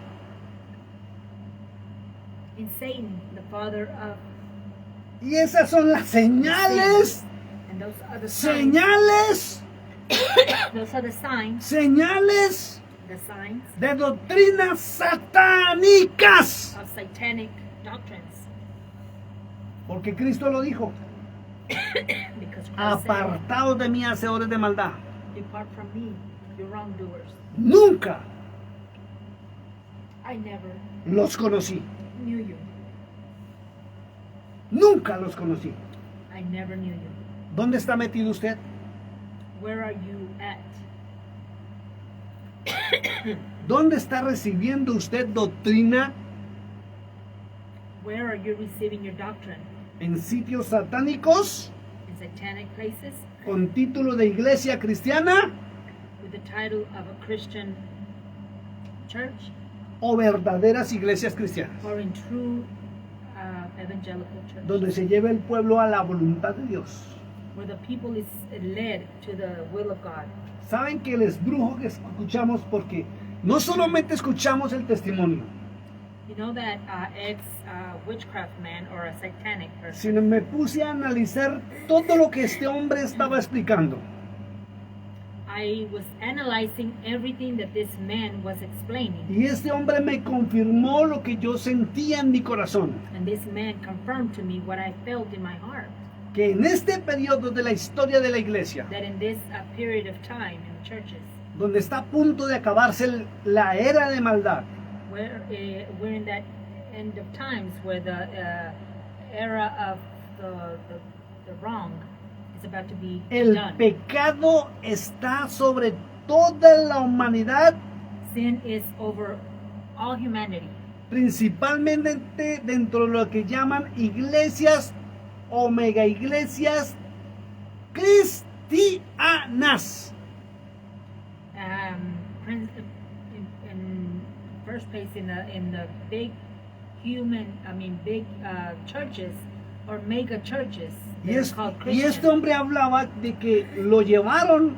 In Satan, the father of, Y esas son las señales, and those are the signs. señales, Those are the signs de doctrinas satánicas. of satanic doctrines. Porque Cristo lo dijo, Because Christ said, apartados de mí, hacedores de maldad. depart from me, you wrongdoers. Nunca I never los conocí. knew you. Nunca los conocí. I never knew you. ¿Dónde está metido usted? Where are you at? ¿Dónde está recibiendo usted doctrina? Where are you receiving your doctrine? ¿En sitios satánicos? In satanic places ¿Con título de iglesia cristiana? with the title of a Christian church, ¿O verdaderas iglesias cristianas? or in true evangelical church, Donde se lleva el pueblo a la voluntad de Dios. where the people is led to the will of God. ¿Saben que les brujo que escuchamos? Porque no solamente escuchamos el testimonio, You know that witchcraft man or a satanic person. sino me puse a analizar todo lo que este hombre estaba explicando. I was analyzing everything that this man was explaining, Y este hombre me confirmó lo que yo sentía en mi corazón. and this man confirmed to me what I felt in my heart, Que en este periodo de la historia de la iglesia, that in this period of time in the churches, donde está a punto de acabarse la era de maldad, we're in that end of times where the era of the wrong is about to be el done. pecado está sobre toda la humanidad, Sin is over all humanity, principalmente dentro de lo que llaman iglesias o mega iglesias cristianas. in first place in the big big churches or mega churches that are called Y este Christian. hombre hablaba de que lo llevaron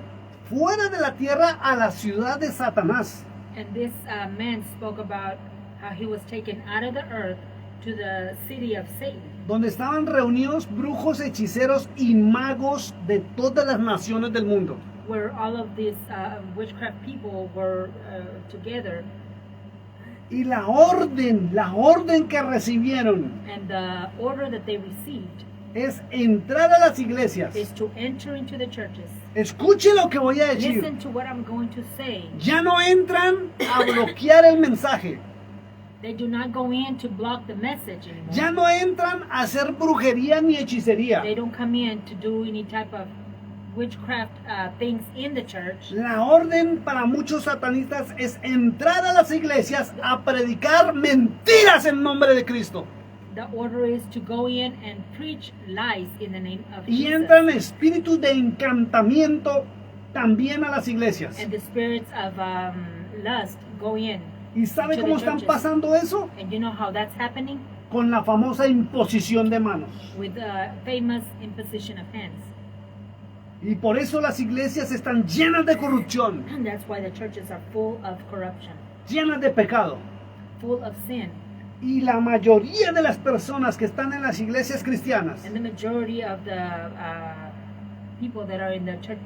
fuera de la tierra a la ciudad de Satanás. And this man spoke about how he was taken out of the earth to the city of Satan, Donde estaban reunidos brujos, hechiceros y magos de todas las naciones del mundo. where all of these witchcraft people were together, Y la orden que recibieron and the order that they received es entrar a las iglesias. is to enter into the churches. Escuche lo que voy a decir. Listen to what I'm going to say. Ya no entran a bloquear el mensaje. They do not go in to block the message anymore. Ya no entran a hacer brujería ni hechicería. They don't come in to do any type of witchcraft things in the church. La orden para muchos satanistas es entrar a las iglesias a predicar mentiras en nombre de Cristo. the order is to go in and preach lies in the name of Y Jesus. entran espíritus de encantamiento también a las iglesias. And the spirits of lust go in. ¿Y sabe to cómo the están churches. pasando eso? And you know how that's happening? Con la famosa imposición de manos. With the famous imposition of hands. Y por eso las iglesias están llenas de corrupción, And that's why the churches are full of corruption, llenas de pecado. full of sin. Y la mayoría de las personas que están en las iglesias cristianas And the majority of the people that are in the church,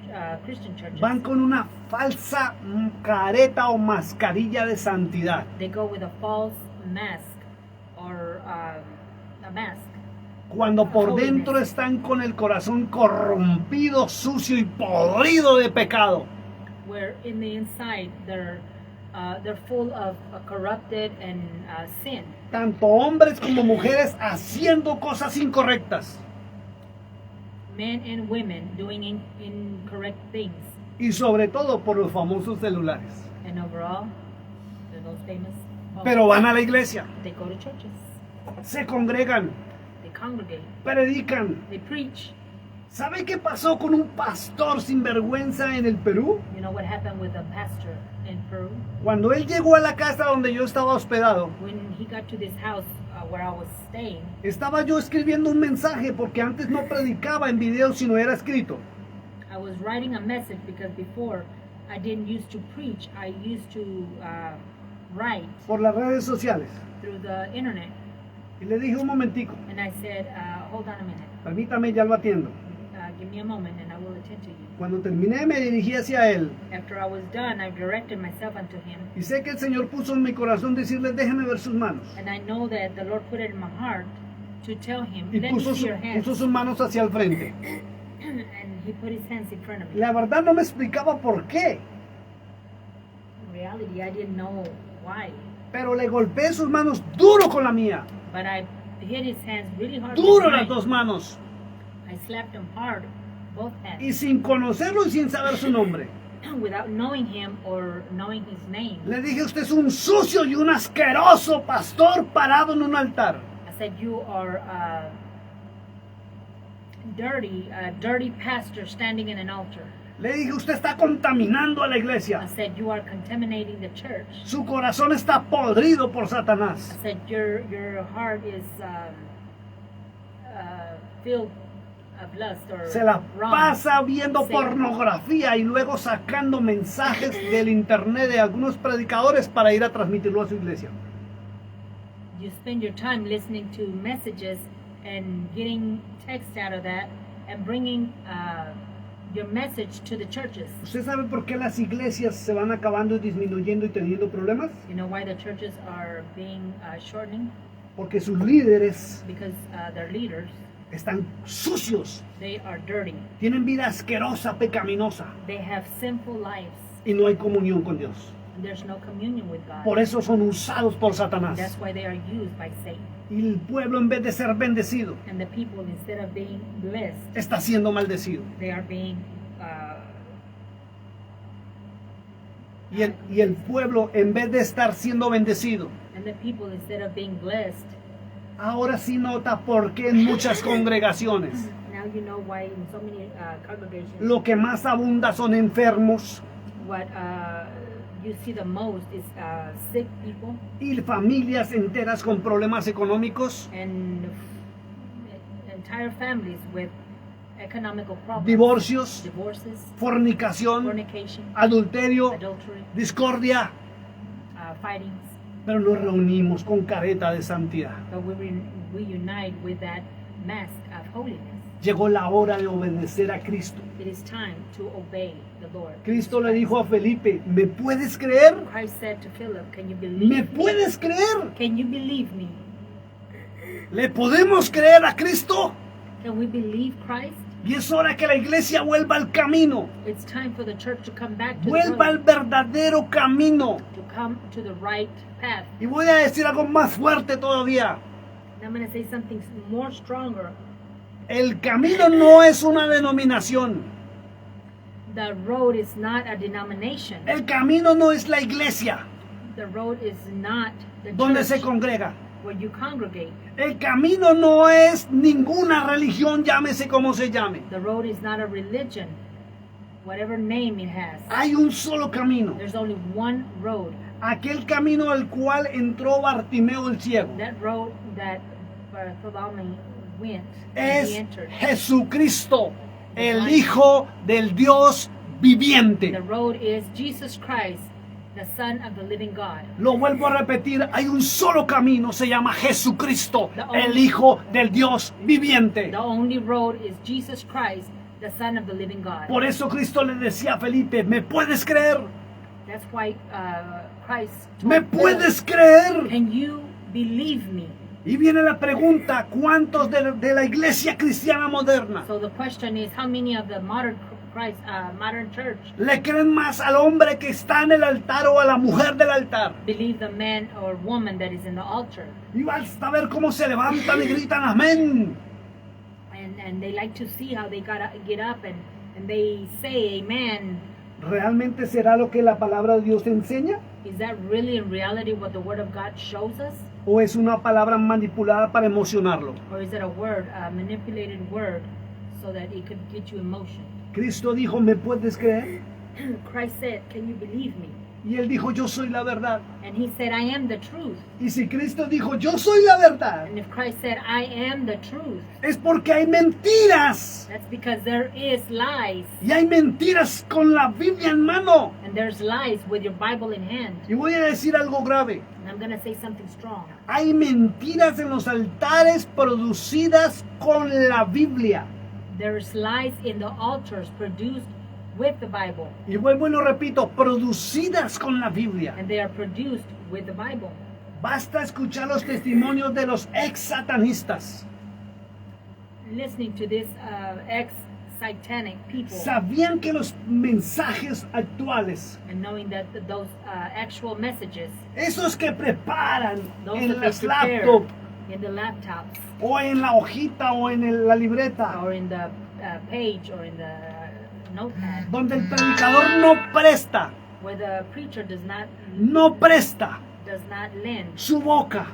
Christian churches, van con una falsa careta o mascarilla de santidad. they go with a false mask or a mask. Cuando por dentro están con el corazón corrompido, sucio y podrido de pecado. Where in the inside they're full of corrupted and sin. Tanto hombres como mujeres haciendo cosas incorrectas. Men and women doing incorrect things. Y sobre todo por los famosos celulares. And overall, they're those famous. Pero van a la iglesia, They go to churches. se congregan, They congregate. predican. They preach. ¿Sabe qué pasó con un pastor sinvergüenza en el Perú? You know what happened with a pastor in Peru? Cuando él llegó a la casa donde yo estaba hospedado, When he got to this house where I was staying, estaba yo escribiendo un mensaje porque antes no predicaba en video sino era escrito. I was writing a message because before I didn't used to preach. I used to write Por las redes sociales. through the internet. Y le dije un momentico, And I said, hold on a minute. permítame, ya lo atiendo. Give me a moment and I will attend to you. Cuando terminé me dirigí hacia él After I was done, I directed myself unto him. y sé que el Señor puso en mi corazón decirle, déjeme ver sus manos. And I know that the Lord put it in my heart to tell him, Y let me puso, see your hands. puso sus manos hacia el frente. And he put his hands in front of me. La verdad no me explicaba por qué, In reality, I didn't know why. pero le golpeé sus manos duro con la mía. But I hit his hands really hard. Duro with las mine. dos manos. I slapped him hard, both hands. Y sin conocerlo y sin saber su nombre. Without knowing him or knowing his name. Le dije, usted es un sucio y un asqueroso pastor parado en un altar. I said, you are a dirty pastor standing in an altar. Le dije, usted está contaminando a la I iglesia. said, you are contaminating the church. Su corazón está podrido por Satanás. I said, your heart is filled of lust or Se la wrong. pasa viendo Sí. pornografía y luego sacando mensajes del internet de algunos predicadores para ir a transmitirlo a su iglesia. You spend your time listening to messages and getting text out of that and bringing your message to the churches. ¿Usted sabe por qué las iglesias se van acabando y disminuyendo y teniendo problemas? You know why the churches are being shortening? Porque sus líderes Because their leaders, están sucios, they are dirty. tienen vida asquerosa, pecaminosa They have sinful lives. y no hay comunión con Dios. And there's no communion with God. Por eso son usados por Satanás. That's why they are used by Satan. Y el pueblo, en vez de ser bendecido, And the people, instead of being blessed, está siendo maldecido. they are being Y el pueblo, en vez de estar siendo bendecido, and the people, instead of being blessed, ahora sí nota por qué en muchas congregaciones now you know why in so many congregations, lo que más abunda son enfermos what you see the most is sick people y familias enteras con problemas económicos, and entire families with economical problems, divorcios, divorces, fornicación, fornication, adulterio, adultery, discordia, fightings. pero nos reunimos con careta de santidad. But we unite with that mask of holiness. Llegó la hora de obedecer a Cristo. It is time to obey the Lord. Cristo le dijo a Felipe, ¿me puedes creer? Christ said to Philip, "Can you ¿Me believe me? puedes creer? Can you believe me? ¿Le podemos creer a Cristo? Can we believe Christ?" Y es hora que la iglesia vuelva al camino, It's time for the church to come back to the vuelva al road, verdadero camino. to come to the right path. Y voy a decir algo más fuerte todavía. And I'm going to say something more stronger. El camino no es una denominación. The road is not a denomination. El camino no es la iglesia The road is not the donde se church congrega. where you congregate. El camino no es ninguna religión, llámese como se llame. The road is not a religion, whatever name it has. Hay un solo camino. There's only one road. Aquel camino al cual entró Bartimeo el ciego. That road that Bartholomew went and he Es entered. Jesucristo, el Hijo del Dios viviente. The road is Jesus Christ, the Son of the living God. Lo vuelvo a repetir, hay un solo camino, se llama Jesucristo, el Hijo del Dios viviente. The only road is Jesus Christ, the Son of the living God. Por eso Cristo le decía a Felipe, ¿me puedes creer? That's why Christ ¿Me told puedes Philip, creer? can you believe me? Y viene la pregunta, ¿cuántos de la iglesia cristiana moderna So the question is, how many of the modern church le creen más al hombre que está en el altar o a la mujer del altar? believe the man or woman that is in the altar? Y vas a ver cómo se levantan y gritan amén. And they like to see how they gotta get up and they say amen. ¿Realmente será lo que la palabra de Dios enseña? Is that really in reality what the Word of God shows us? ¿O es una palabra manipulada para emocionarlo? Or is it a word, a manipulated word, so that it could get you emotion? Cristo dijo, ¿me puedes creer? Christ said, can you believe me? Y él dijo, yo soy la verdad. And he said, I am the truth. Y si Cristo dijo, yo soy la verdad, And if Christ said, I am the truth, es porque hay mentiras. that's because there is lies. Y hay mentiras con la Biblia en mano. And there's lies with your Bible in hand. Y voy a decir algo grave. And I'm going to say something strong. Hay mentiras en los altares producidas con la Biblia. There's lies in the altars produced with the Bible. Y vuelvo y lo repito, producidas con la Biblia. And they are produced with the Bible. Basta escuchar los testimonios de los ex satanistas. Listening to this ex-satanic people Sabían que los mensajes actuales, and knowing that those actual messages, esos que preparan those en that they las prepare laptops in the laptops o en la hojita o en la libreta, or in the page or in the notepad, donde el predicador no presta, where the preacher does not lend su boca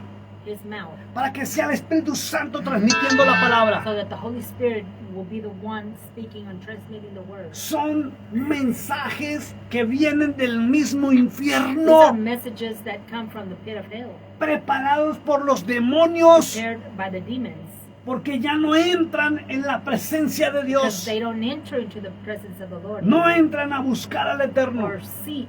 his mouth, para que sea el Espíritu Santo transmitiendo la palabra. so that the Holy Spirit will be the one speaking and transmitting the word. Son mensajes que vienen del mismo These are infierno, messages that come from the pit of hell, preparados por los demonios, prepared by the demons, porque ya no entran en la presencia de because Dios. they don't enter into the presence of the Lord No entran a buscar al Eterno. or seek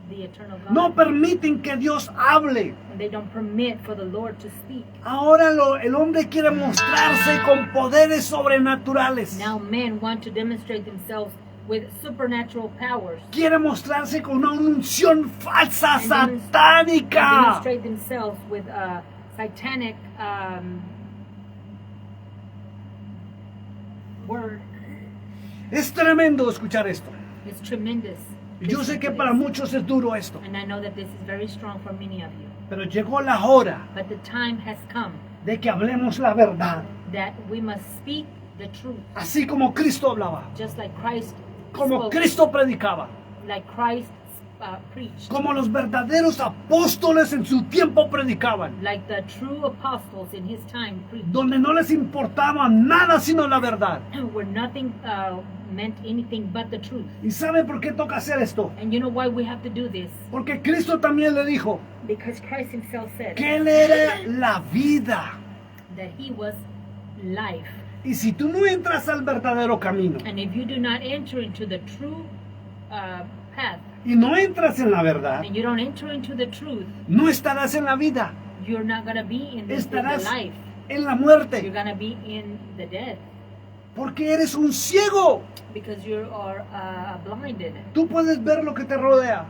the eternal God. No permiten que Dios hable. And they don't permit for the Lord to speak. Ahora el hombre quiere mostrarse con poderes sobrenaturales. Now men want to demonstrate themselves with supernatural powers. Quiere mostrarse con una unción falsa, And satánica. demonstrate themselves with a satanic word. Es tremendo escuchar esto. It's tremendous. Yo sé que para muchos es duro esto, And I know that this is very strong for many of you. pero llegó la hora But the time has come de que hablemos la verdad, that we must speak the truth. así como Cristo hablaba, Just like Christ como spoke, Cristo predicaba, like Christ preached. como los verdaderos apóstoles en su tiempo predicaban, Like the true apostles in his time preached. donde no les importaba nada sino la verdad. Where nothing meant anything but the truth. ¿Y sabe por qué toca hacer esto? And you know why we have to do this? Porque Cristo también le dijo Because Christ himself said que Él era la vida. that he was life. Y si tú no entras al verdadero camino And if you do not enter into the true path, y no entras en la verdad, and you don't enter into the truth, no estarás en la vida, you're not going to be in the estarás life. en la You're muerte, going to be in the death. porque eres un ciego. Because you are blinded. Tú puedes ver lo que te rodea,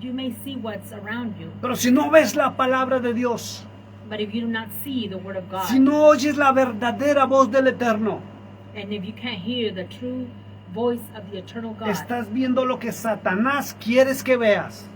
You may see what's around you, pero si no ves la palabra de Dios, but if you do not see the word of God, si no oyes la verdadera voz del Eterno, and if you can't hear the true voice of the eternal God, estás viendo lo que Satanás quieres que veas.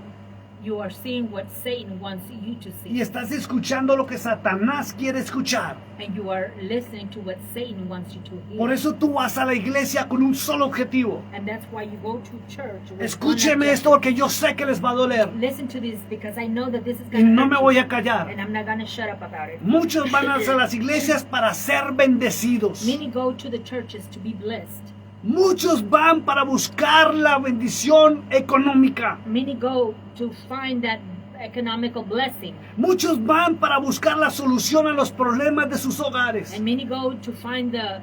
You are seeing what Satan wants you to Y see. estás escuchando lo que Satanás quiere escuchar. And you are listening to what Satan wants you to hear. Por eso tú vas a la iglesia con un solo objetivo. And that's why you go to church. with one Escúcheme objective. esto porque yo sé que les va a doler. Listen to this because I know that this is Y going to no hurt me you. voy a callar. And I'm not going to shut up about it. Muchos van a las iglesias para ser bendecidos. Many go to the churches to be blessed. Muchos van para buscar la bendición económica. Many go to find that economical blessing. Muchos van para buscar la solución a los problemas de sus hogares. And many go to find the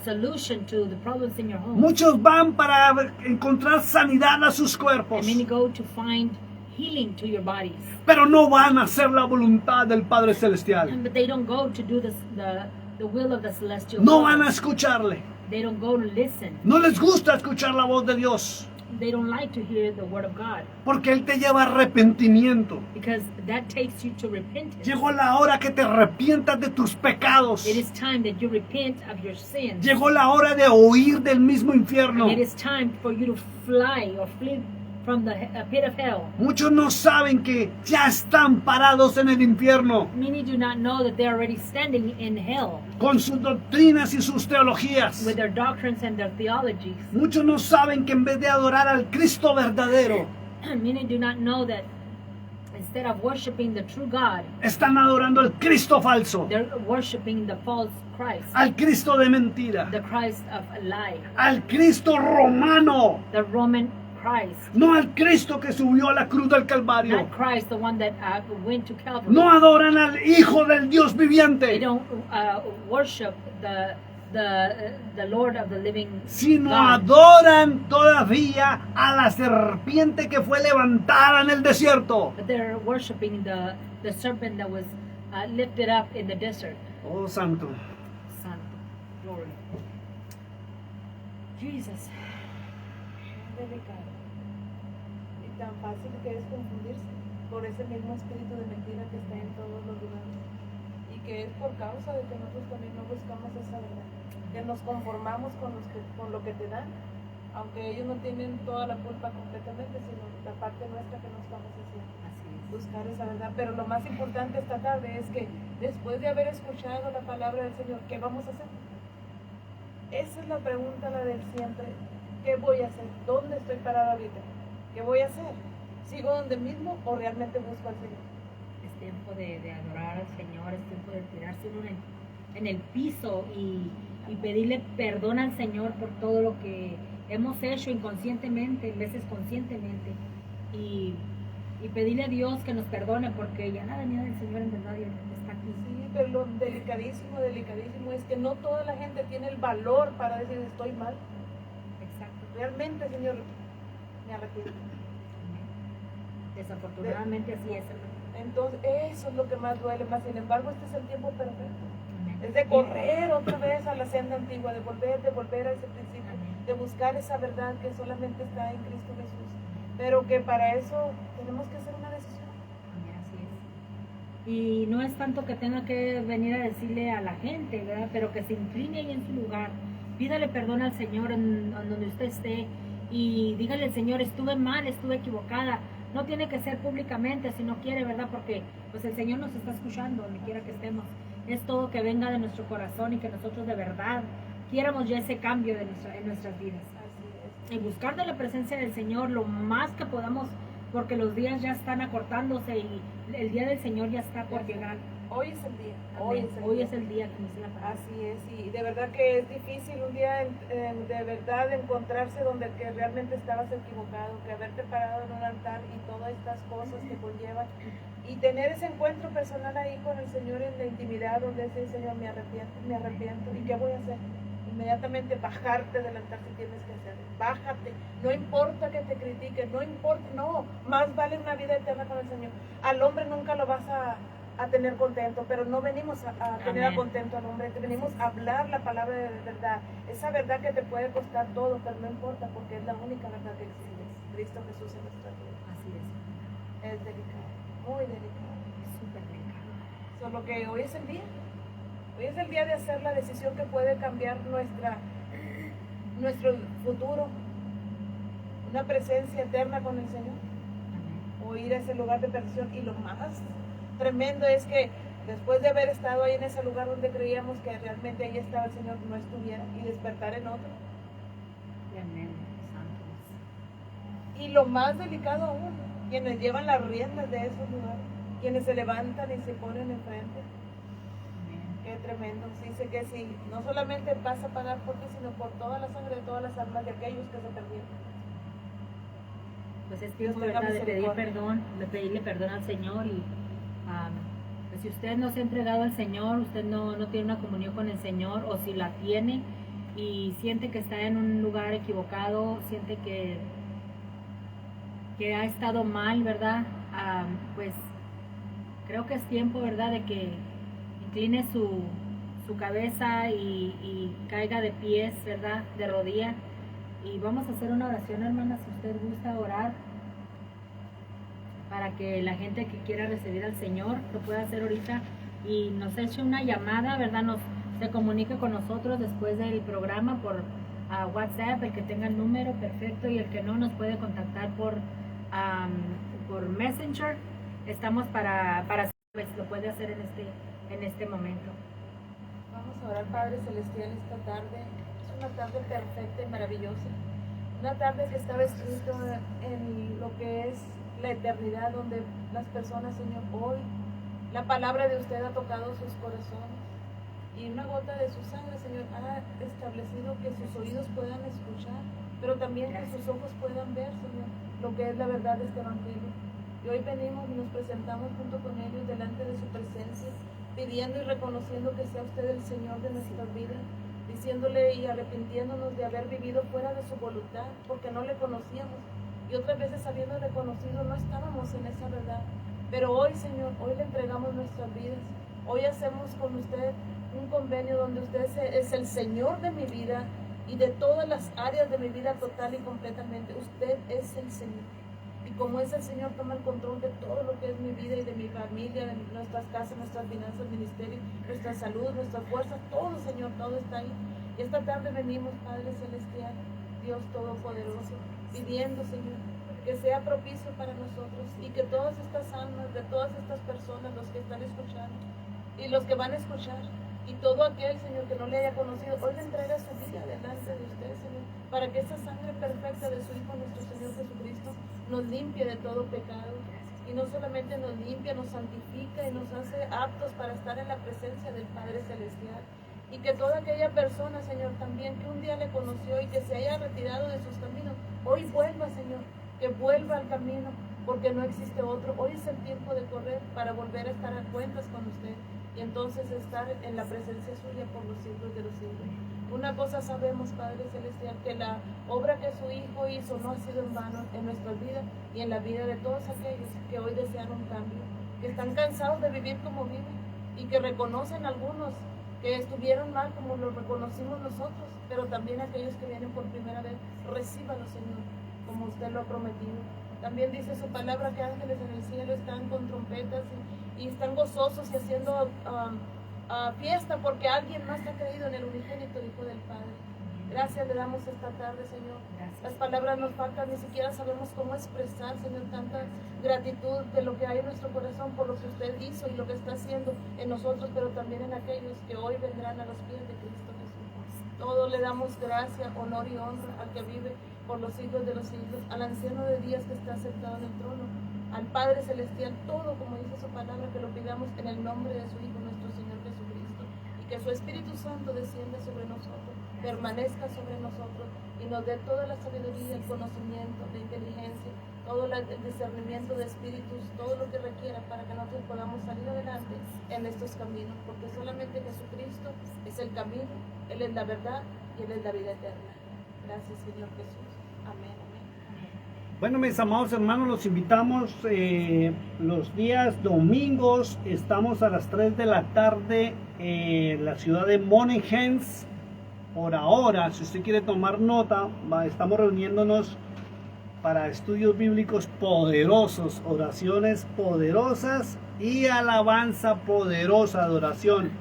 solution to the problems in your home. Muchos van para encontrar sanidad a sus And cuerpos. many go to find healing to your bodies. Pero no van a hacer la voluntad del Padre Celestial. But they don't go to do the will of the celestial No Father. van a escucharle. They don't go to listen. No les gusta escuchar la voz de Dios. They don't like to hear the word of God. Porque Él te lleva a arrepentimiento. Because that takes you to repentance. Llegó la hora que te arrepientas de tus pecados. It is time that you repent of your sins. Llegó la hora de huir del mismo infierno. And it is time for you to fly or flee from the pit of hell. Muchos no saben que ya están parados en el infierno Many do not know that they're already standing in hell con sus doctrinas y sus teologías. with their doctrines and their theologies. Muchos no saben que en vez de adorar al Cristo verdadero, Many do not know that instead of worshiping the true God, están adorando al Cristo falso, they're worshiping the false Christ, al Cristo de mentira, the Christ of a lie, al Cristo romano, the Roman Christ, no al Cristo que subió a la cruz del Calvario. not Christ, the one that went to Calvary. No adoran al Hijo del Dios They viviente, don't worship the Lord of the living sino God. adoran todavía a la serpiente que fue levantada en el desierto. But they're worshiping the serpent that was lifted up in the desert. Oh, santo. Santo, glory. Jesus. Delicado. Y tan fácil que es confundirse por ese mismo espíritu de mentira que está en todos los lugares. Y que es por causa de que nosotros también no buscamos esa verdad. Que nos conformamos con lo que te dan, aunque ellos no tienen toda la culpa completamente, sino la parte nuestra que no estamos haciendo. Así es. Buscar esa verdad. Pero lo más importante esta tarde es que después de haber escuchado la palabra del Señor, ¿qué vamos a hacer? Esa es la pregunta, la del siempre. ¿Qué voy a hacer? ¿Dónde estoy parada ahorita? ¿Qué voy a hacer? ¿Sigo donde mismo o realmente busco al Señor? Es tiempo de adorar al Señor, es tiempo de tirarse uno en el piso y pedirle perdón al Señor por todo lo que hemos hecho inconscientemente, en veces conscientemente. Y pedirle a Dios que nos perdone porque ya la venida del Señor en verdad ya está aquí. Sí, pero lo delicadísimo es que no toda la gente tiene el valor para decir estoy mal. Exacto. Realmente, Señor, me arrepiento. Desafortunadamente así es, hermano. Entonces, eso es lo que más duele más. Sin embargo, este es el tiempo perfecto. Amén. Es de correr otra vez a la senda antigua, de volver a ese principio, Amén. de buscar esa verdad que solamente está en Cristo Jesús. Pero que para eso tenemos que hacer una decisión. Amén, así es. Y no es tanto que tenga que venir a decirle a la gente, ¿verdad? Pero que se incline ahí en su lugar. Pídale perdón al Señor en donde usted esté y dígale al Señor, estuve mal, estuve equivocada. No tiene que ser públicamente si no quiere, ¿verdad? Porque pues el Señor nos está escuchando donde quiera que estemos. Es todo que venga de nuestro corazón y que nosotros de verdad quiéramos ya ese cambio en nuestras vidas. Así es. Y buscar de la presencia del Señor lo más que podamos, porque los días ya están acortándose y el día del Señor ya está por llegar. Hoy es el día. Amén. Hoy es el día, como dice la palabra. Así es, y de verdad que es difícil un día de verdad encontrarse donde que realmente estabas equivocado, que haberte parado en un altar y todas estas cosas que conllevan, y tener ese encuentro personal ahí con el Señor en la intimidad, donde dice, Señor, me arrepiento, ¿y qué voy a hacer? Inmediatamente bajarte del altar si tienes que hacerlo, bájate, no importa que te critiquen, no importa, no, más vale una vida eterna con el Señor. Al hombre nunca lo vas a tener contento, pero no venimos a tener Amén. contento al hombre, venimos a hablar la palabra de verdad, esa verdad que te puede costar todo, pero no importa porque es la única verdad que existe, Cristo Jesús en nuestra vida. Así es. Es delicado, muy delicado. Es súper delicado. Solo que hoy es el día de hacer la decisión que puede cambiar nuestro futuro, una presencia eterna con el Señor. o ir a ese lugar de perdición. Y lo más tremendo es que después de haber estado ahí en ese lugar donde creíamos que realmente ahí estaba el Señor, no estuviera y despertar en otro. Amén. Y lo más delicado aún, quienes llevan las riendas de esos lugares, quienes se levantan y se ponen enfrente. Qué tremendo. Dice que si no solamente vas a pagar por ti, sino por toda la sangre de todas las almas de aquellos que se perdieron. Pues es tiempo, ¿verdad?, de pedirle perdón al Señor. Y pues si usted no se ha entregado al Señor, usted no tiene una comunión con el Señor, o si la tiene y siente que está en un lugar equivocado, siente que ha estado mal, ¿verdad? Pues creo que es tiempo, ¿verdad?, de que incline su cabeza y caiga de pies, ¿verdad?, de rodilla. Y vamos a hacer una oración, hermana, si usted gusta orar, para que la gente que quiera recibir al Señor lo pueda hacer ahorita y nos eche una llamada, ¿verdad? Se comunique con nosotros después del programa por WhatsApp, el que tenga el número, perfecto, y el que no nos puede contactar por Messenger. Estamos para pues, lo puede hacer en este momento. Vamos a orar, Padre Celestial, esta tarde. Es una tarde perfecta y maravillosa. Una tarde que estaba escrito en lo que es la eternidad, donde las personas, Señor, hoy la palabra de usted ha tocado sus corazones y una gota de su sangre, Señor, ha establecido que sus oídos puedan escuchar, pero también que sus ojos puedan ver, Señor, lo que es la verdad de este evangelio. Y hoy venimos y nos presentamos junto con ellos delante de su presencia, pidiendo y reconociendo que sea usted el Señor de nuestras vidas, diciéndole y arrepintiéndonos de haber vivido fuera de su voluntad, porque no le conocíamos. Y otras veces, habiendo reconocido, no estábamos en esa verdad. Pero hoy, Señor, hoy le entregamos nuestras vidas. Hoy hacemos con usted un convenio donde usted es el Señor de mi vida y de todas las áreas de mi vida total y completamente. Usted es el Señor. Y como es el Señor, toma el control de todo lo que es mi vida y de mi familia, de nuestras casas, nuestras finanzas, ministerio, nuestra salud, nuestras fuerzas, todo, Señor, todo está ahí. Y esta tarde venimos, Padre Celestial, Dios Todopoderoso, pidiendo, Señor, que sea propicio para nosotros y que todas estas almas, de todas estas personas, los que están escuchando y los que van a escuchar, y todo aquel, Señor, que no le haya conocido, hoy le entrega su vida delante de usted, Señor, para que esa sangre perfecta de su Hijo, nuestro Señor Jesucristo, nos limpie de todo pecado. Y no solamente nos limpia, nos santifica y nos hace aptos para estar en la presencia del Padre Celestial. Y que toda aquella persona, Señor, también que un día le conoció y que se haya retirado de sus caminos, hoy vuelva, Señor, que vuelva al camino, porque no existe otro. Hoy es el tiempo de correr para volver a estar a cuentas con usted y entonces estar en la presencia suya por los siglos de los siglos. Una cosa sabemos, Padre Celestial, que la obra que su Hijo hizo no ha sido en vano en nuestras vidas y en la vida de todos aquellos que hoy desean un cambio, que están cansados de vivir como viven y que reconocen algunos que estuvieron mal como lo reconocimos nosotros, pero también aquellos que vienen por primera vez, recíbalo, Señor, como usted lo ha prometido. También dice su palabra que ángeles en el cielo están con trompetas y están gozosos y haciendo fiesta porque alguien más ha creído en el unigénito Hijo del Padre. Gracias le damos esta tarde, Señor. Gracias. Las palabras nos faltan, ni siquiera sabemos cómo expresar, Señor, tanta gratitud de lo que hay en nuestro corazón por lo que usted hizo y lo que está haciendo en nosotros, pero también en aquellos que hoy vendrán a los pies de Cristo Jesús. Todo le damos gracia, honor y honra al que vive por los siglos de los siglos, al anciano de días que está sentado en el trono, al Padre Celestial, todo como dice su palabra, que lo pidamos en el nombre de su Hijo, nuestro Señor Jesucristo, y que su Espíritu Santo descienda sobre nosotros, permanezca sobre nosotros y nos dé toda la sabiduría, el conocimiento, la inteligencia, todo el discernimiento de espíritus, todo lo que requiera para que nosotros podamos salir adelante en estos caminos, porque solamente Jesucristo es el camino, Él es la verdad y Él es la vida eterna. Gracias, Señor Jesús. Amén, amén. Bueno, mis amados hermanos, los invitamos los días domingos. Estamos a las 3 de la tarde en la ciudad de Monaghan. Por ahora, si usted quiere tomar nota, estamos reuniéndonos para estudios bíblicos poderosos, oraciones poderosas y alabanza poderosa de oración.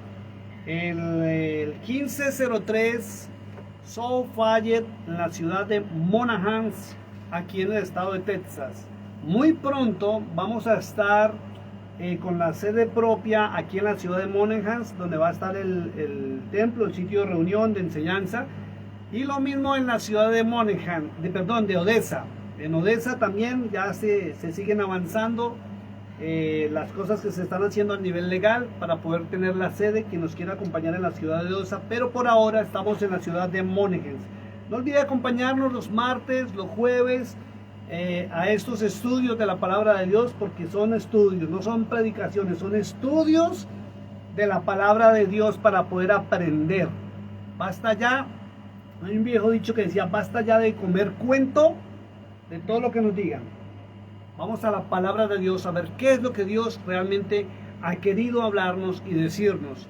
El 1503 South Fayette, en la ciudad de Monaghan, aquí en el estado de Texas. muy pronto vamos a estar con la sede propia aquí en la ciudad de Monaghan, donde va a estar el templo, el sitio de reunión, de enseñanza. Y lo mismo en la ciudad de Monaghan, de Odessa. En Odessa también ya se siguen avanzando las cosas que se están haciendo a nivel legal para poder tener la sede. Quien nos quiera acompañar en la ciudad de Odessa, pero por ahora estamos en la ciudad de Monaghan. No olvide acompañarnos los martes, los jueves a estos estudios de la palabra de Dios, porque son estudios, no son predicaciones, son estudios de la palabra de Dios para poder aprender. Basta ya, hay un viejo dicho que decía, basta ya de comer cuento de todo lo que nos digan. Vamos a la palabra de Dios a ver qué es lo que Dios realmente ha querido hablarnos y decirnos.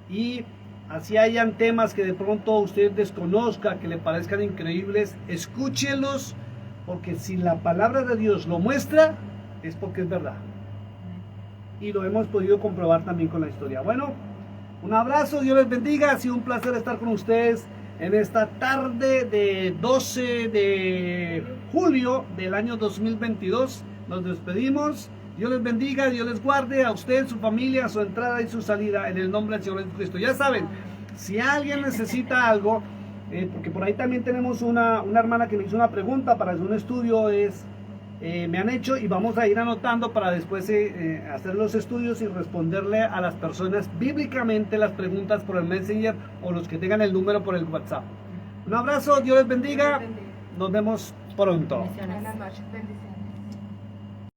Y así hayan temas que de pronto usted desconozca, que le parezcan increíbles, escúchelos, porque si la palabra de Dios lo muestra, es porque es verdad. Y lo hemos podido comprobar también con la historia. Bueno, un abrazo, Dios les bendiga. Ha sido un placer estar con ustedes en esta tarde de 12 de julio del año 2022. Nos despedimos. Dios les bendiga, Dios les guarde a usted, su familia, su entrada y su salida en el nombre del Señor Jesucristo. Ya saben, si alguien necesita algo, porque por ahí también tenemos una hermana que me hizo una pregunta para hacer un estudio, me han hecho, y vamos a ir anotando para después hacer los estudios y responderle a las personas bíblicamente las preguntas por el Messenger o los que tengan el número por el WhatsApp. Un abrazo, Dios les bendiga. Nos vemos pronto. Bendiciones. Buenas noches, bendiciones.